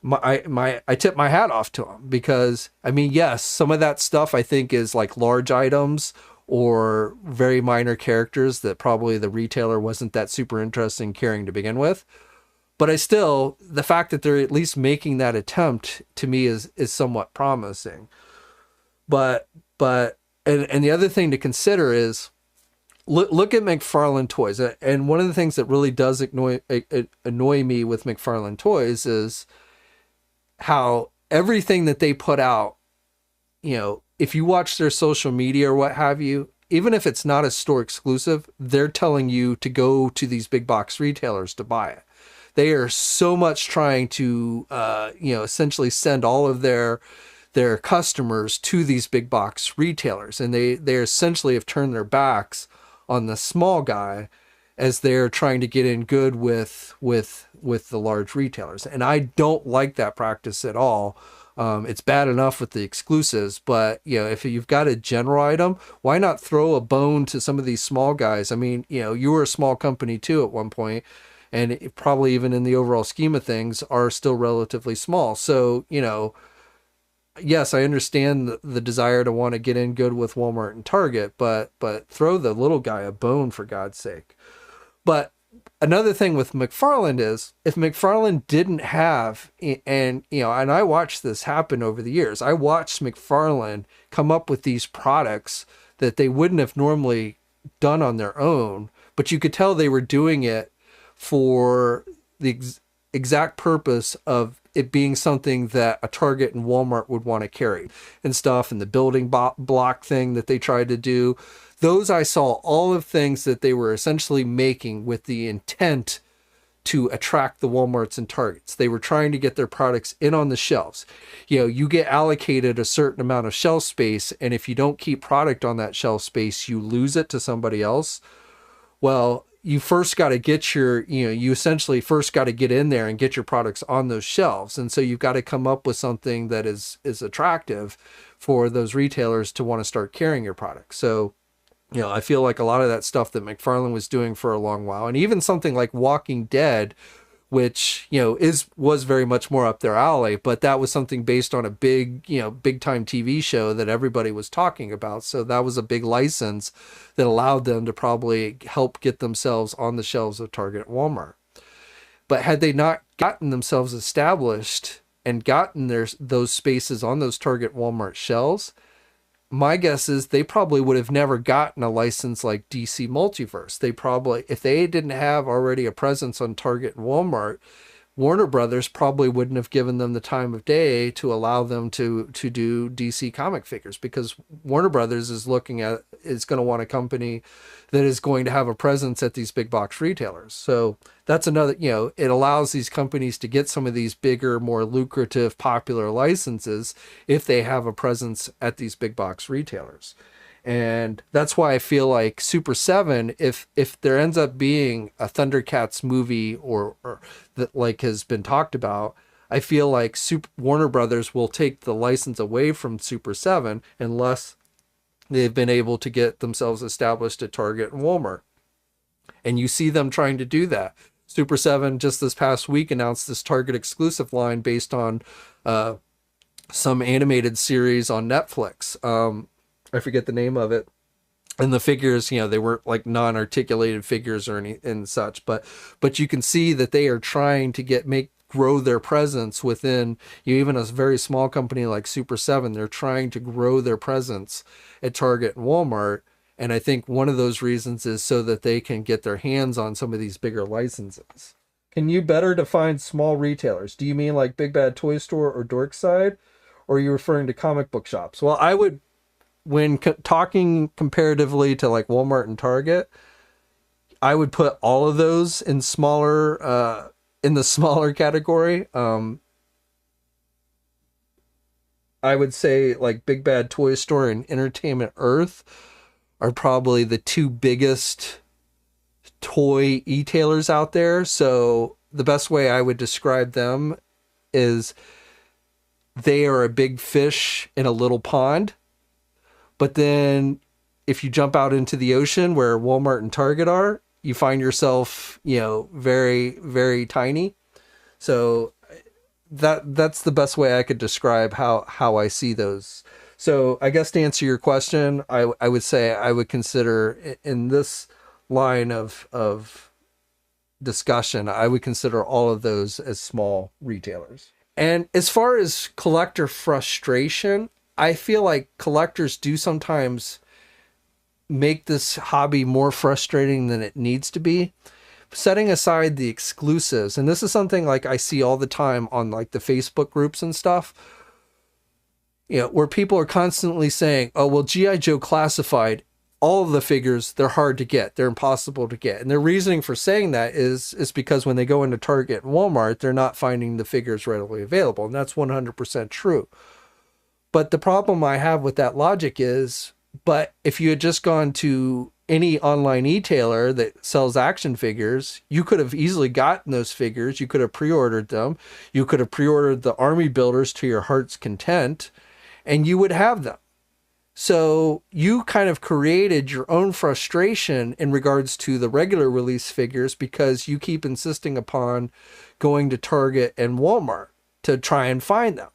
I tip my hat off to them because, yes, some of that stuff I think is like large items or very minor characters that probably the retailer wasn't that super interested in carrying to begin with. But the fact that they're at least making that attempt to me is somewhat promising. But the other thing to consider is look at McFarlane Toys. And one of the things that really does annoy me with McFarlane Toys is how everything that they put out, if you watch their social media or what have you, even if it's not a store exclusive, they're telling you to go to these big box retailers to buy it. They are so much trying to, essentially send all of their customers to these big box retailers. And they essentially have turned their backs on the small guy as they're trying to get in good with the large retailers. And I don't like that practice at all. It's bad enough with the exclusives, but if you've got a general item, why not throw a bone to some of these small guys? You were a small company too at one point, and it probably even in the overall scheme of things are still relatively small. So, yes, I understand the desire to want to get in good with Walmart and Target, but throw the little guy a bone for God's sake. But another thing with McFarlane is if McFarlane didn't have, and I watched this happen over the years, I watched McFarlane come up with these products that they wouldn't have normally done on their own, but you could tell they were doing it for the exact purpose of it being something that a Target and Walmart would want to carry and stuff, and the building block thing that they tried to do. Those I saw all of things that they were essentially making with the intent to attract the Walmarts and Targets. They were trying to get their products in on the shelves. You get allocated a certain amount of shelf space, and if you don't keep product on that shelf space, you lose it to somebody else. Well, you first got to get you essentially first got to get in there and get your products on those shelves. And so you've got to come up with something that is attractive for those retailers to want to start carrying your products. So You know, I feel like a lot of that stuff that McFarlane was doing for a long while, and even something like Walking Dead, which, you know, was very much more up their alley, but that was something based on a big, you know, big time TV show that everybody was talking about. So that was a big license that allowed them to probably help get themselves on the shelves of Target and Walmart. But had they not gotten themselves established and gotten those spaces on those Target Walmart shelves, my guess is they probably would have never gotten a license like DC Multiverse. They probably, if they didn't have already a presence on Target and Walmart, Warner Brothers probably wouldn't have given them the time of day to allow them to do DC comic figures, because Warner Brothers is going to want a company that is going to have a presence at these big box retailers. So that's another, you know, it allows these companies to get some of these bigger, more lucrative, popular licenses if they have a presence at these big box retailers. And that's why I feel like Super 7, if there ends up being a Thundercats movie or that like has been talked about, I feel like Warner Brothers will take the license away from Super 7 unless they've been able to get themselves established at Target and Walmart. And you see them trying to do that. Super 7 just this past week announced this Target exclusive line based on some animated series on Netflix. I forget the name of it. And the figures, you know, they weren't like non-articulated figures or any and such, but you can see that they are trying to grow their presence within, you know, even a very small company like Super 7, they're trying to grow their presence at Target and Walmart. And I think one of those reasons is so that they can get their hands on some of these bigger licenses. Can you better define small retailers? Do you mean like Big Bad Toy Store or Dorkside? Or are you referring to comic book shops? Well, I would, when talking comparatively to like Walmart and Target, I would put all of those in smaller, in the smaller category. I would say like Big Bad Toy Store and Entertainment Earth are probably the two biggest toy e-tailers out there. So the best way I would describe them is they are a big fish in a little pond. But then if you jump out into the ocean where Walmart and Target are, you find yourself, you know, very, very tiny. So that's the best way I could describe how I see those. So I guess to answer your question, I would say I would consider in this line of discussion, I would consider all of those as small retailers. And as far as collector frustration, I feel like collectors do sometimes make this hobby more frustrating than it needs to be. Setting aside the exclusives, and this is something like I see all the time on like the Facebook groups and stuff, you know, where people are constantly saying, oh, well, G.I. Joe Classified, all of the figures, they're hard to get. They're impossible to get. And their reasoning for saying that is because when they go into Target and Walmart, they're not finding the figures readily available. And that's 100% true. But the problem I have with that logic is, but if you had just gone to any online e-tailer that sells action figures, you could have easily gotten those figures. You could have pre-ordered them. You could have pre-ordered the army builders to your heart's content, and you would have them. So you kind of created your own frustration in regards to the regular release figures because you keep insisting upon going to Target and Walmart to try and find them.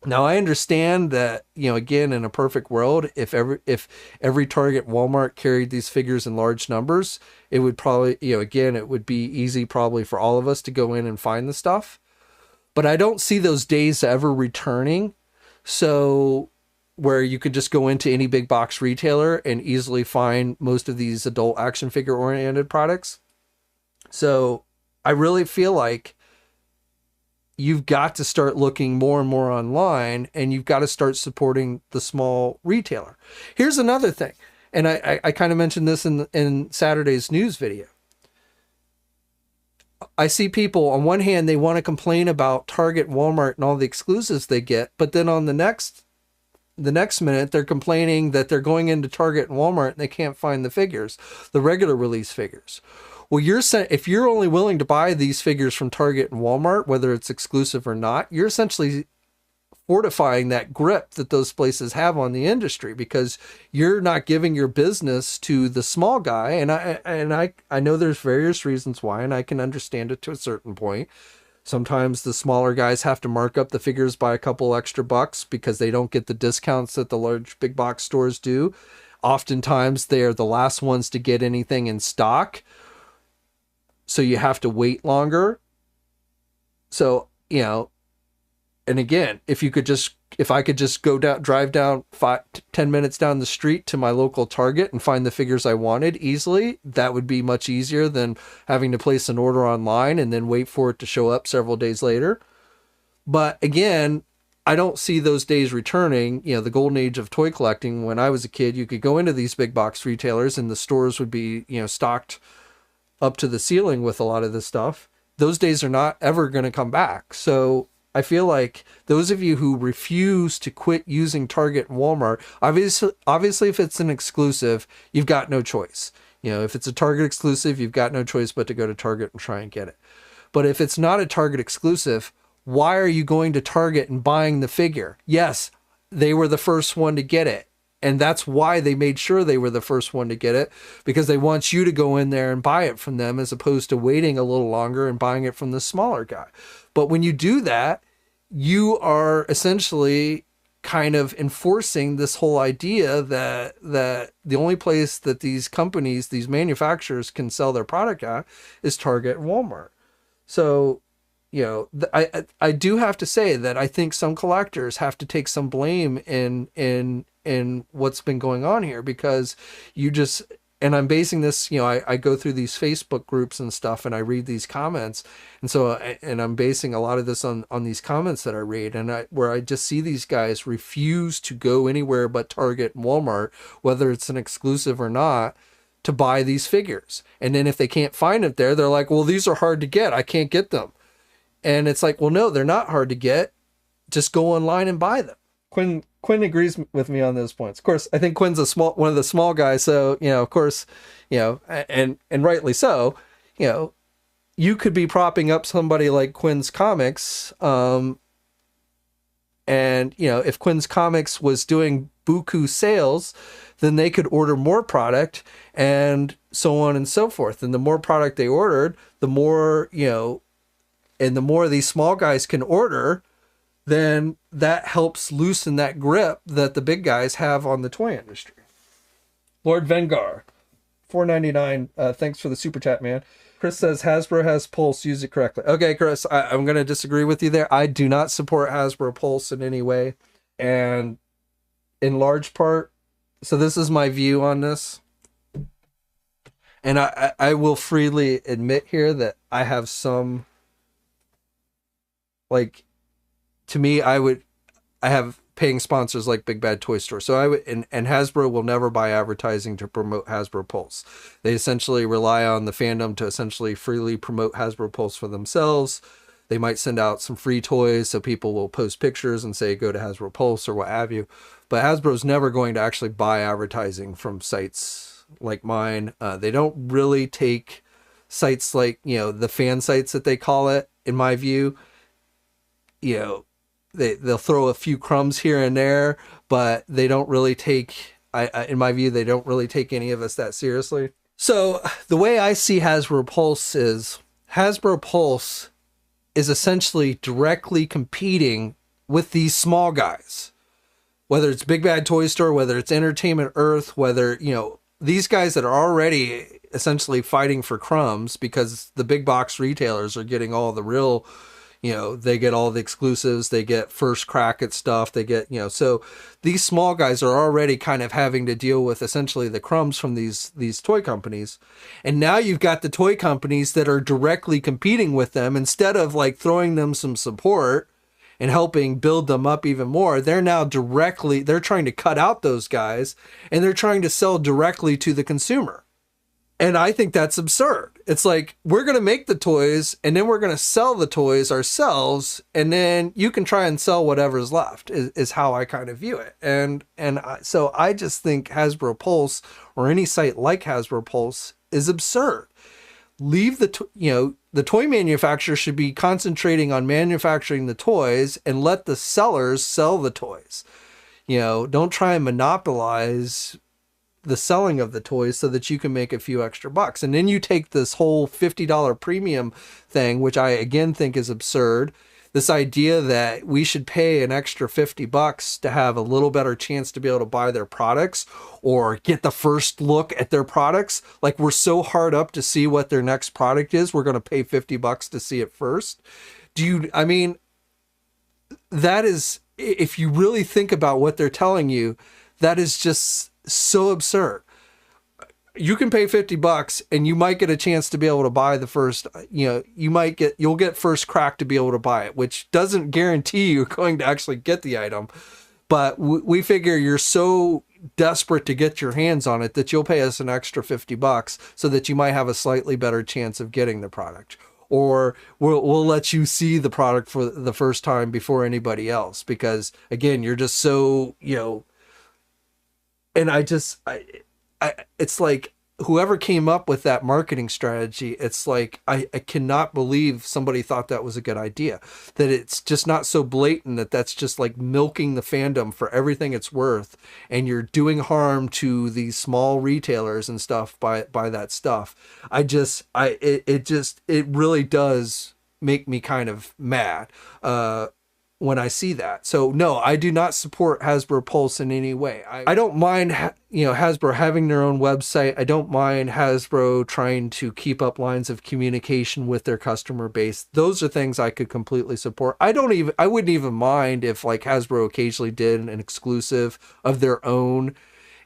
Now, I understand that, you know, again, in a perfect world, if every Target, Walmart carried these figures in large numbers, it would probably, you know, again, it would be easy probably for all of us to go in and find the stuff. But I don't see those days ever returning. So where you could just go into any big box retailer and easily find most of these adult action figure oriented products. So I really feel like you've got to start looking more and more online, and you've got to start supporting the small retailer. Here's another thing. And I kind of mentioned this in Saturday's news video. I see people on one hand, they want to complain about Target, Walmart, and all the exclusives they get. But then on the next minute, they're complaining that they're going into Target and Walmart and they can't find the figures, the regular release figures. Well, if you're only willing to buy these figures from Target and Walmart, whether it's exclusive or not, you're essentially fortifying that grip that those places have on the industry, because you're not giving your business to the small guy. And I know there's various reasons why, and I can understand it to a certain point. Sometimes the smaller guys have to mark up the figures by a couple extra bucks because they don't get the discounts that the large big box stores do. Oftentimes they are the last ones to get anything in stock, so you have to wait longer. So, you know, and again, if I could just drive down 10 minutes down the street to my local Target and find the figures I wanted easily, that would be much easier than having to place an order online and then wait for it to show up several days later. But again, I don't see those days returning. You know, the golden age of toy collecting, when I was a kid, you could go into these big box retailers and the stores would be, you know, stocked up to the ceiling with a lot of this stuff. Those days are not ever going to come back. So I feel like those of you who refuse to quit using Target and Walmart, obviously if it's an exclusive, you've got no choice. You know, if it's a Target exclusive, you've got no choice but to go to Target and try and get it. But if it's not a Target exclusive, why are you going to Target and buying the figure? Yes, they were the first one to get it. And that's why they made sure they were the first one to get it, because they want you to go in there and buy it from them, as opposed to waiting a little longer and buying it from the smaller guy. But when you do that, you are essentially kind of enforcing this whole idea that the only place that these companies, these manufacturers, can sell their product at is Target and Walmart. So, you know, I do have to say that I think some collectors have to take some blame in what's been going on here, because you just, and I'm basing this, you know, I go through these Facebook groups and stuff and I read these comments. And so, and I'm basing a lot of this on these comments that I read, and where I just see these guys refuse to go anywhere but Target and Walmart, whether it's an exclusive or not, to buy these figures. And then if they can't find it there, they're like, well, these are hard to get, I can't get them. And it's like, well, no, they're not hard to get. Just go online and buy them. Quinn agrees with me on those points. Of course, I think Quinn's one of the small guys. So, you know, of course, you know, and rightly so, you know, you could be propping up somebody like Quinn's Comics. And, you know, if Quinn's Comics was doing buku sales, then they could order more product and so on and so forth. And the more product they ordered, the more, you know, and the more these small guys can order, then that helps loosen that grip that the big guys have on the toy industry. Lord Vengar, $4.99. Thanks for the super chat, man. Chris says Hasbro has Pulse. Use it correctly. Okay, Chris, I'm going to disagree with you there. I do not support Hasbro Pulse in any way. And in large part, so this is my view on this. And I will freely admit here that I have some, like, to me, I have paying sponsors like Big Bad Toy Store. So I would, and Hasbro will never buy advertising to promote Hasbro Pulse. They essentially rely on the fandom to essentially freely promote Hasbro Pulse for themselves. They might send out some free toys so people will post pictures and say, go to Hasbro Pulse or what have you. But Hasbro's never going to actually buy advertising from sites like mine. They don't really take sites like, you know, the fan sites that they call it, in my view. You know, they'll throw a few crumbs here and there, but they don't really take, in my view, they don't really take any of us that seriously. So the way I see Hasbro Pulse is essentially directly competing with these small guys, whether it's Big Bad Toy Store, whether it's Entertainment Earth, whether, you know, these guys that are already essentially fighting for crumbs because the big box retailers are getting all the real, you know, they get all the exclusives, they get first crack at stuff, they get, you know, so these small guys are already kind of having to deal with essentially the crumbs from these toy companies. And now you've got the toy companies that are directly competing with them. Instead of like throwing them some support and helping build them up even more, they're now they're trying to cut out those guys and they're trying to sell directly to the consumer. And I think that's absurd. It's like, we're going to make the toys and then we're going to sell the toys ourselves. And then you can try and sell whatever's left is how I kind of view it. So I just think Hasbro Pulse or any site like Hasbro Pulse is absurd. leave the toy manufacturer should be concentrating on manufacturing the toys and let the sellers sell the toys. Don't try and monopolize the selling of the toys so that you can make a few extra bucks. And then you take this whole $50 premium thing, which I again think is absurd. This idea that we should pay an extra $50 to have a little better chance to be able to buy their products or get the first look at their products. Like, we're so hard up to see what their next product is, we're going to pay $50 to see it first. That is, if you really think about what they're telling you, that is just so absurd. You can pay $50 and you might get a chance to be able to buy the first, you'll get first crack to be able to buy it, which doesn't guarantee you're going to actually get the item. But we figure you're so desperate to get your hands on it that you'll pay us an extra $50 so that you might have a slightly better chance of getting the product. Or we'll let you see the product for the first time before anybody else, because again, you're just so, and it's like, whoever came up with that marketing strategy, it's like, I cannot believe somebody thought that was a good idea, that it's just not so blatant that that's just like milking the fandom for everything it's worth. And you're doing harm to these small retailers and stuff by that stuff. It really does make me kind of mad, when I see that. So no, I do not support Hasbro Pulse in any way. I don't mind, Hasbro having their own website. I don't mind Hasbro trying to keep up lines of communication with their customer base. Those are things I could completely support. I wouldn't even mind if like Hasbro occasionally did an exclusive of their own,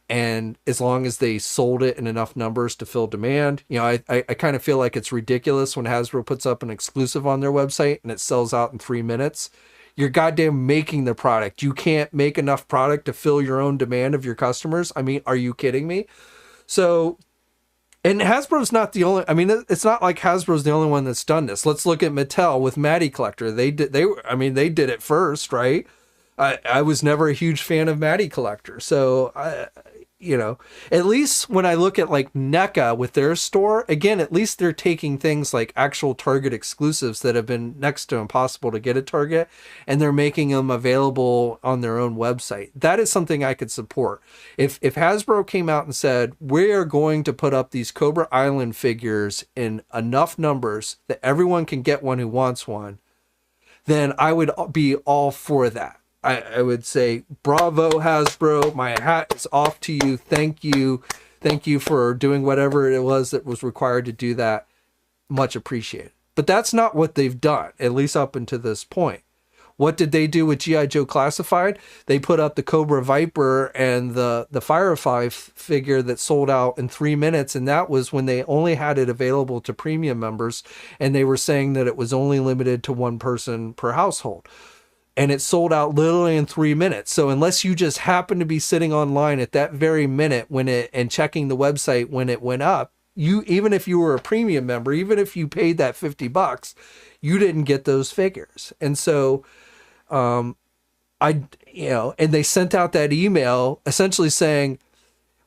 and as long as they sold it in enough numbers to fill demand. I kind of feel like it's ridiculous when Hasbro puts up an exclusive on their website and it sells out in 3 minutes. You're goddamn making the product. You can't make enough product to fill your own demand of your customers. I mean, are you kidding me? So, and Hasbro's not the only, it's not like Hasbro's the only one that's done this. Let's look at Mattel with Matty Collector. They did it first, right? I was never a huge fan of Matty Collector. So, at least when I look at like NECA with their store, again, at least they're taking things like actual Target exclusives that have been next to impossible to get at Target, and they're making them available on their own website. That is something I could support. If Hasbro came out and said, we are going to put up these Cobra Island figures in enough numbers that everyone can get one who wants one, then I would be all for that. I would say, bravo, Hasbro. My hat is off to you. Thank you. Thank you for doing whatever it was that was required to do that. Much appreciated. But that's not what they've done, at least up until this point. What did they do with G.I. Joe Classified? They put up the Cobra Viper and the Firefly figure that sold out in 3 minutes, and that was when they only had it available to premium members, and they were saying that it was only limited to one person per household. And it sold out literally in 3 minutes. So unless you just happen to be sitting online at that very minute and checking the website when it went up, even if you were a premium member, even if you paid that $50, you didn't get those figures. And so, and they sent out that email essentially saying,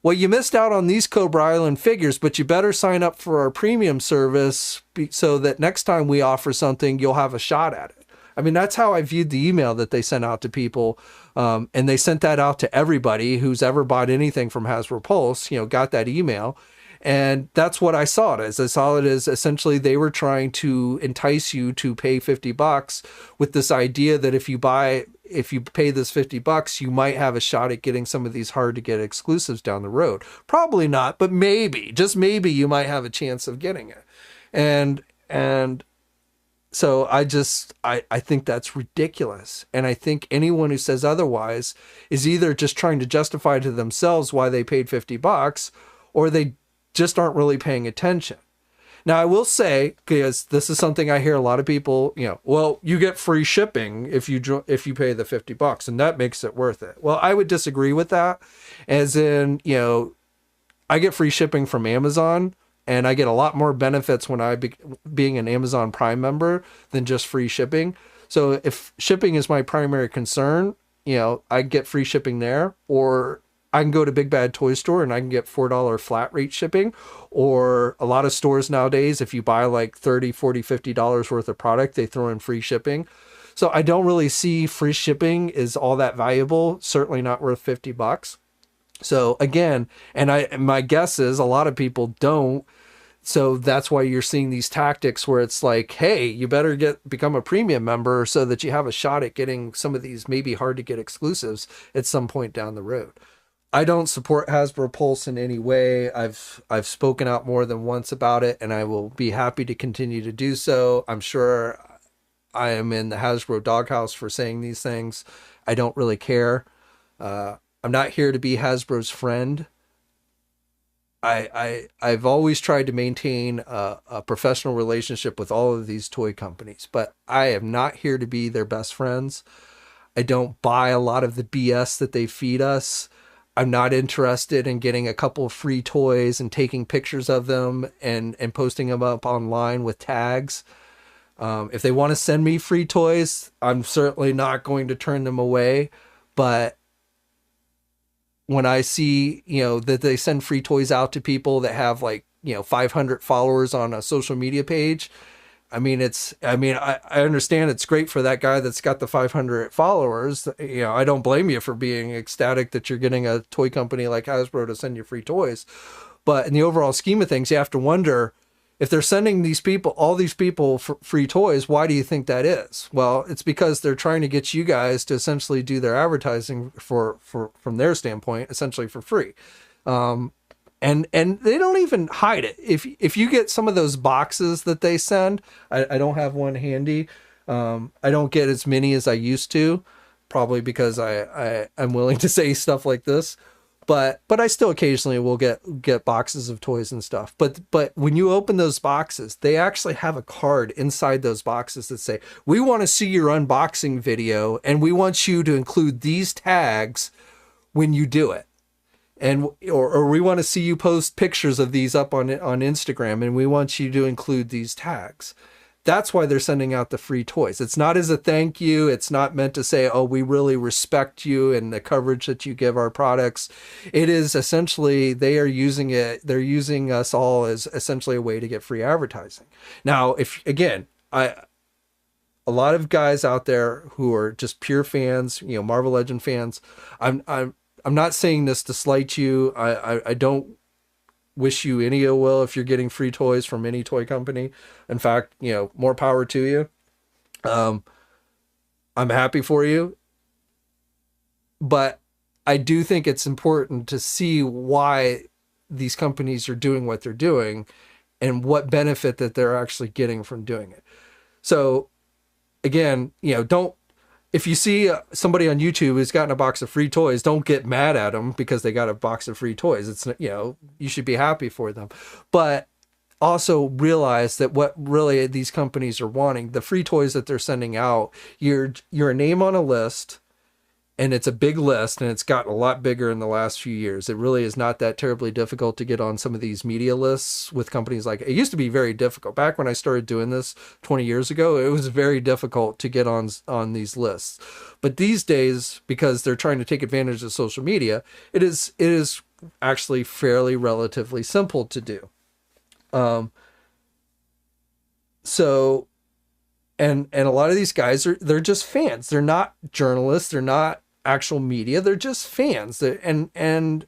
well, you missed out on these Cobra Island figures, but you better sign up for our premium service so that next time we offer something, you'll have a shot at it. That's how I viewed the email that they sent out to people. And they sent that out to everybody who's ever bought anything from Hasbro Pulse, got that email. And that's what I saw it as. I saw it as essentially they were trying to entice you to pay $50 with this idea that if you pay this $50, you might have a shot at getting some of these hard to get exclusives down the road. Probably not, but maybe, just maybe, you might have a chance of getting it. And so I think that's ridiculous. And I think anyone who says otherwise is either just trying to justify to themselves why they paid $50, or they just aren't really paying attention. Now, I will say, because this is something I hear a lot of people, well, you get free shipping if you pay the $50, and that makes it worth it. Well, I would disagree with that. As in, I get free shipping from Amazon, and I get a lot more benefits when being an Amazon Prime member than just free shipping. So if shipping is my primary concern, I get free shipping there. Or I can go to Big Bad Toy Store and I can get $4 flat rate shipping, or a lot of stores nowadays, if you buy like 30, 40, $50 worth of product, they throw in free shipping. So I don't really see free shipping is all that valuable, certainly not worth $50. So again, my guess is a lot of people don't. So that's why you're seeing these tactics where it's like, hey, you better become a premium member so that you have a shot at getting some of these maybe hard to get exclusives at some point down the road. I don't support Hasbro Pulse in any way. I've spoken out more than once about it, and I will be happy to continue to do so. I'm sure I am in the Hasbro doghouse for saying these things. I don't really care. I'm not here to be Hasbro's friend. I've always tried to maintain a professional relationship with all of these toy companies, but I am not here to be their best friends. I don't buy a lot of the BS that they feed us. I'm not interested in getting a couple of free toys and taking pictures of them and posting them up online with tags. If they want to send me free toys, I'm certainly not going to turn them away. But when I see, that they send free toys out to people that have 500 followers on a social media page, I understand it's great for that guy that's got the 500 followers. I don't blame you for being ecstatic that you're getting a toy company like Hasbro to send you free toys. But in the overall scheme of things, you have to wonder, if they're sending all these people for free toys, why do you think that is? Well, it's because they're trying to get you guys to essentially do their advertising from their standpoint, essentially for free. And they don't even hide it. If you get some of those boxes that they send, I don't have one handy. I don't get as many as I used to, probably because I'm willing to say stuff like this. But I still occasionally will get boxes of toys and stuff. But when you open those boxes, they actually have a card inside those boxes that say, we want to see your unboxing video, and we want you to include these tags when you do it. Or we want to see you post pictures of these up on Instagram, and we want you to include these tags. That's why they're sending out the free toys. It's not as a thank you. It's not meant to say, oh, we really respect you and the coverage that you give our products. It is essentially, they're using us all as essentially a way to get free advertising. Now, a lot of guys out there who are just pure fans, Marvel Legend fans, I'm not saying this to slight you. I don't wish you any ill will if you're getting free toys from any toy company. In fact, more power to you. I'm happy for you. But I do think it's important to see why these companies are doing what they're doing and what benefit that they're actually getting from doing it. So again, if you see somebody on YouTube who's gotten a box of free toys, don't get mad at them because they got a box of free toys. It's, you should be happy for them. But also realize that what really these companies are wanting, the free toys that they're sending out, you're a name on a list, and it's a big list, and it's gotten a lot bigger in the last few years. It really is not that terribly difficult to get on some of these media lists with companies it used to be very difficult. Back when I started doing this 20 years ago, it was very difficult to get on these lists. But these days, because they're trying to take advantage of social media, it is actually fairly relatively simple to do. So, and a lot of these guys they're just fans. They're not journalists. They're not actual media. They're just fans. And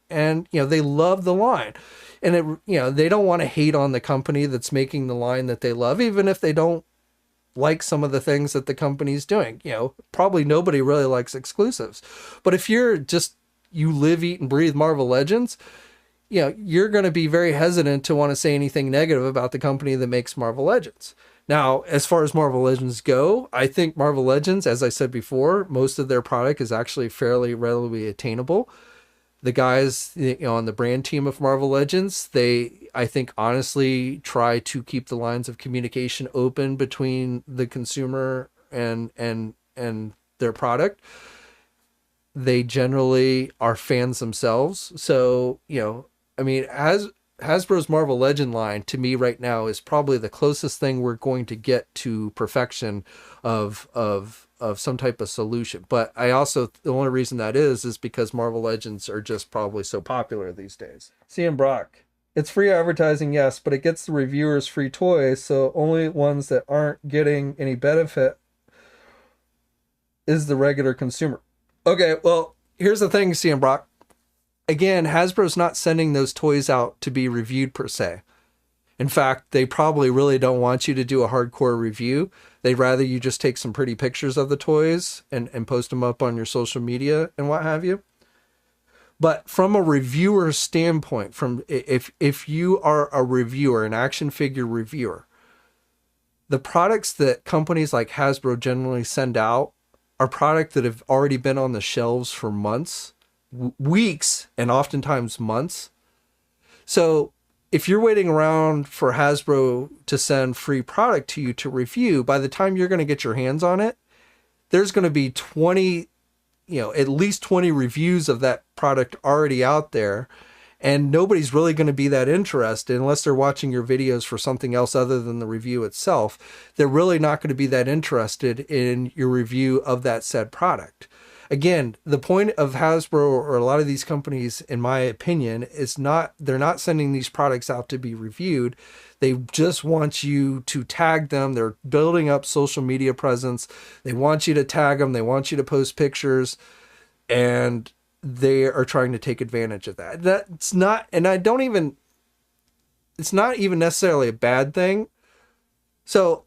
they love the line, and they don't want to hate on the company that's making the line that they love, even if they don't like some of the things that the company's doing. Probably nobody really likes exclusives, but if you live, eat, and breathe Marvel Legends, you're going to be very hesitant to want to say anything negative about the company that makes Marvel Legends. Now, as far as Marvel Legends go, I think Marvel Legends, as I said before, most of their product is actually fairly readily attainable. The guys, on the brand team of Marvel Legends, I think, honestly try to keep the lines of communication open between the consumer and their product. They generally are fans themselves. So, Hasbro's Marvel Legend line to me right now is probably the closest thing we're going to get to perfection of some type of solution. But I also, the only reason that is because Marvel Legends are just probably so popular these days. CM Brock. It's free advertising, yes, but it gets the reviewers free toys, so only ones that aren't getting any benefit is the regular consumer. Okay, well, here's the thing, CM Brock. Again, Hasbro's not sending those toys out to be reviewed per se. In fact, they probably really don't want you to do a hardcore review. They'd rather you just take some pretty pictures of the toys and post them up on your social media and what have you. But from a reviewer standpoint, from if you are a reviewer, an action figure reviewer, the products that companies like Hasbro generally send out are products that have already been on the shelves for months, weeks, and oftentimes months. So if you're waiting around for Hasbro to send free product to you to review, by the time you're going to get your hands on it, there's going to be 20, at least 20 reviews of that product already out there. And nobody's really going to be that interested unless they're watching your videos for something else other than the review itself. They're really not going to be that interested in your review of that said product. Again, the point of Hasbro or a lot of these companies, in my opinion, is they're not sending these products out to be reviewed. They just want you to tag them. They're building up social media presence. They want you to tag them. They want you to post pictures, and they are trying to take advantage of that. That's not, and it's not even necessarily a bad thing. So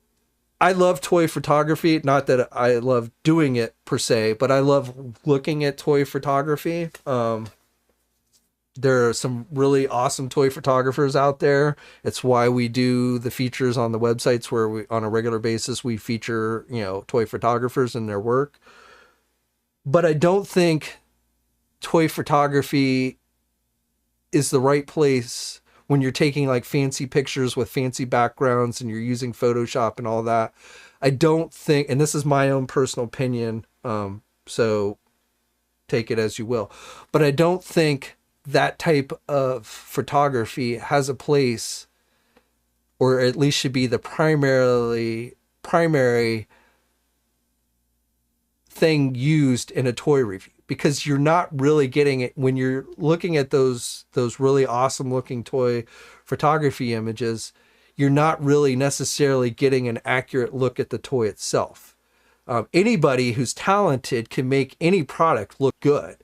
I love toy photography. Not that I love doing it per se, but I love looking at toy photography. There are some really awesome toy photographers out there. It's why we do the features on the websites where we, on a regular basis, we feature, toy photographers and their work. But I don't think toy photography is the right place when you're taking like fancy pictures with fancy backgrounds and you're using Photoshop and all that. I don't think, and this is my own personal opinion, so take it as you will, but I don't think that type of photography has a place, or at least should be the primary thing used in a toy review, because you're not really getting it when you're looking at those really awesome looking toy photography images. You're not really necessarily getting an accurate look at the toy itself. Anybody who's talented can make any product look good.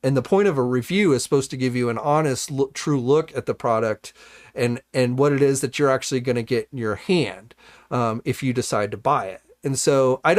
And the point of a review is supposed to give you an honest, true look at the product and what it is that you're actually going to get in your hand if you decide to buy it. And so I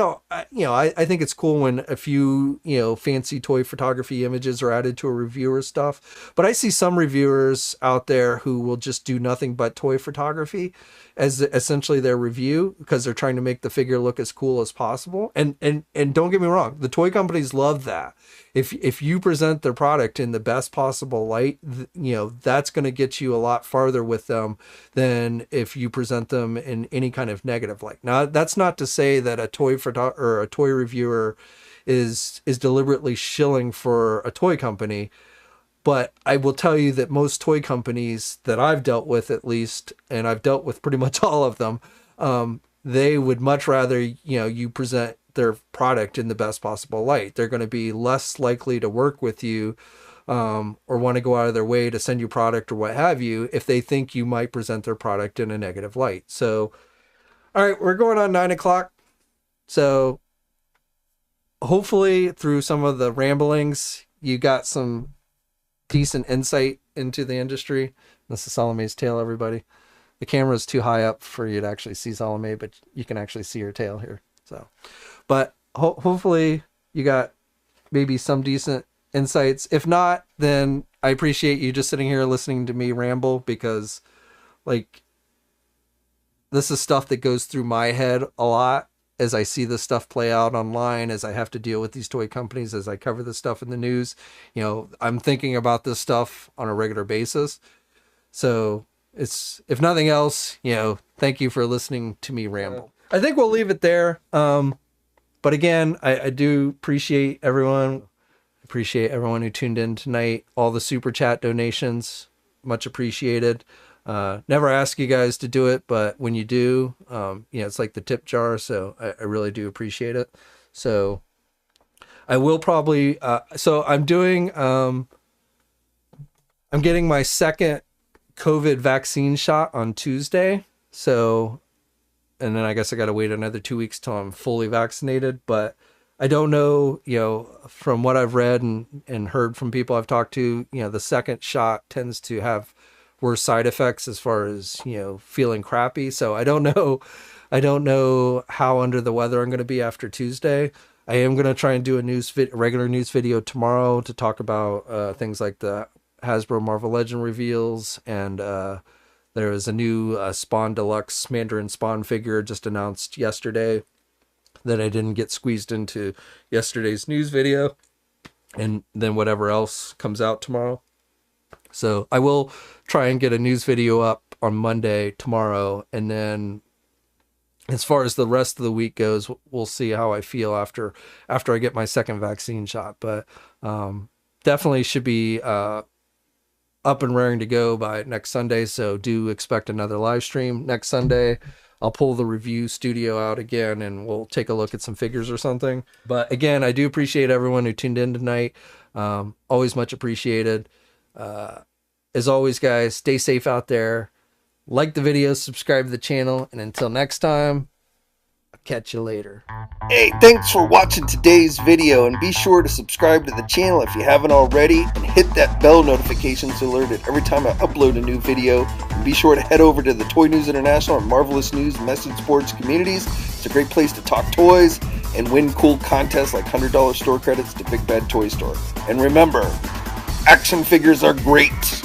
think it's cool when a few, fancy toy photography images are added to a reviewer's stuff. But I see some reviewers out there who will just do nothing but toy photography as essentially their review, because they're trying to make the figure look as cool as possible. And don't get me wrong, the toy companies love that. If you present their product in the best possible light, that's going to get you a lot farther with them than if you present them in any kind of negative light. Now, that's not to say that a toy reviewer is deliberately shilling for a toy company, but I will tell you that most toy companies that I've dealt with, at least, and I've dealt with pretty much all of them, they would much rather you present their product in the best possible light. They're going to be less likely to work with you or want to go out of their way to send you product or what have you if they think you might present their product in a negative light. So, all right, we're going on 9 o'clock. So hopefully through some of the ramblings, you got some decent insight into the industry. This is Salome's tail, everybody. The camera is too high up for you to actually see Salome, but you can actually see her tail here. So, but hopefully you got maybe some decent insights. If not, then I appreciate you just sitting here listening to me ramble, because this is stuff that goes through my head a lot as I see this stuff play out online, as I have to deal with these toy companies, as I cover this stuff in the news. I'm thinking about this stuff on a regular basis. So it's, if nothing else, thank you for listening to me ramble. I think we'll leave it there. But again, I do appreciate everyone. Appreciate everyone who tuned in tonight. All the super chat donations much appreciated. Never ask you guys to do it, but when you do, it's like the tip jar. So I really do appreciate it. So I will probably, so I'm doing, I'm getting my second COVID vaccine shot on Tuesday. So, and then I guess I got to wait another 2 weeks till I'm fully vaccinated, but I don't know, from what I've read and heard from people I've talked to, the second shot tends to have worse side effects as far as, feeling crappy. So I don't know how under the weather I'm going to be after Tuesday. I am going to try and do a regular news video tomorrow to talk about things like the Hasbro Marvel Legend reveals, and there was a new Spawn Deluxe Mandarin Spawn figure just announced yesterday that I didn't get squeezed into yesterday's news video, and then whatever else comes out tomorrow. So I will try and get a news video up on Monday tomorrow, and then as far as the rest of the week goes, we'll see how I feel after I get my second vaccine shot. But definitely should be up and raring to go by next Sunday. So do expect another live stream next Sunday. I'll pull the review studio out again and we'll take a look at some figures or something. But again, I do appreciate everyone who tuned in tonight. Always much appreciated. As always, guys, stay safe out there. Like the video, subscribe to the channel, and until next time, I'll catch you later. Hey, thanks for watching today's video, and be sure to subscribe to the channel if you haven't already, and hit that bell notification to alert it every time I upload a new video. And be sure to head over to the Toy News International and Marvelous News Message Boards communities. It's a great place to talk toys and win cool contests like $100 store credits to Big Bad Toy Store. And remember, action figures are great.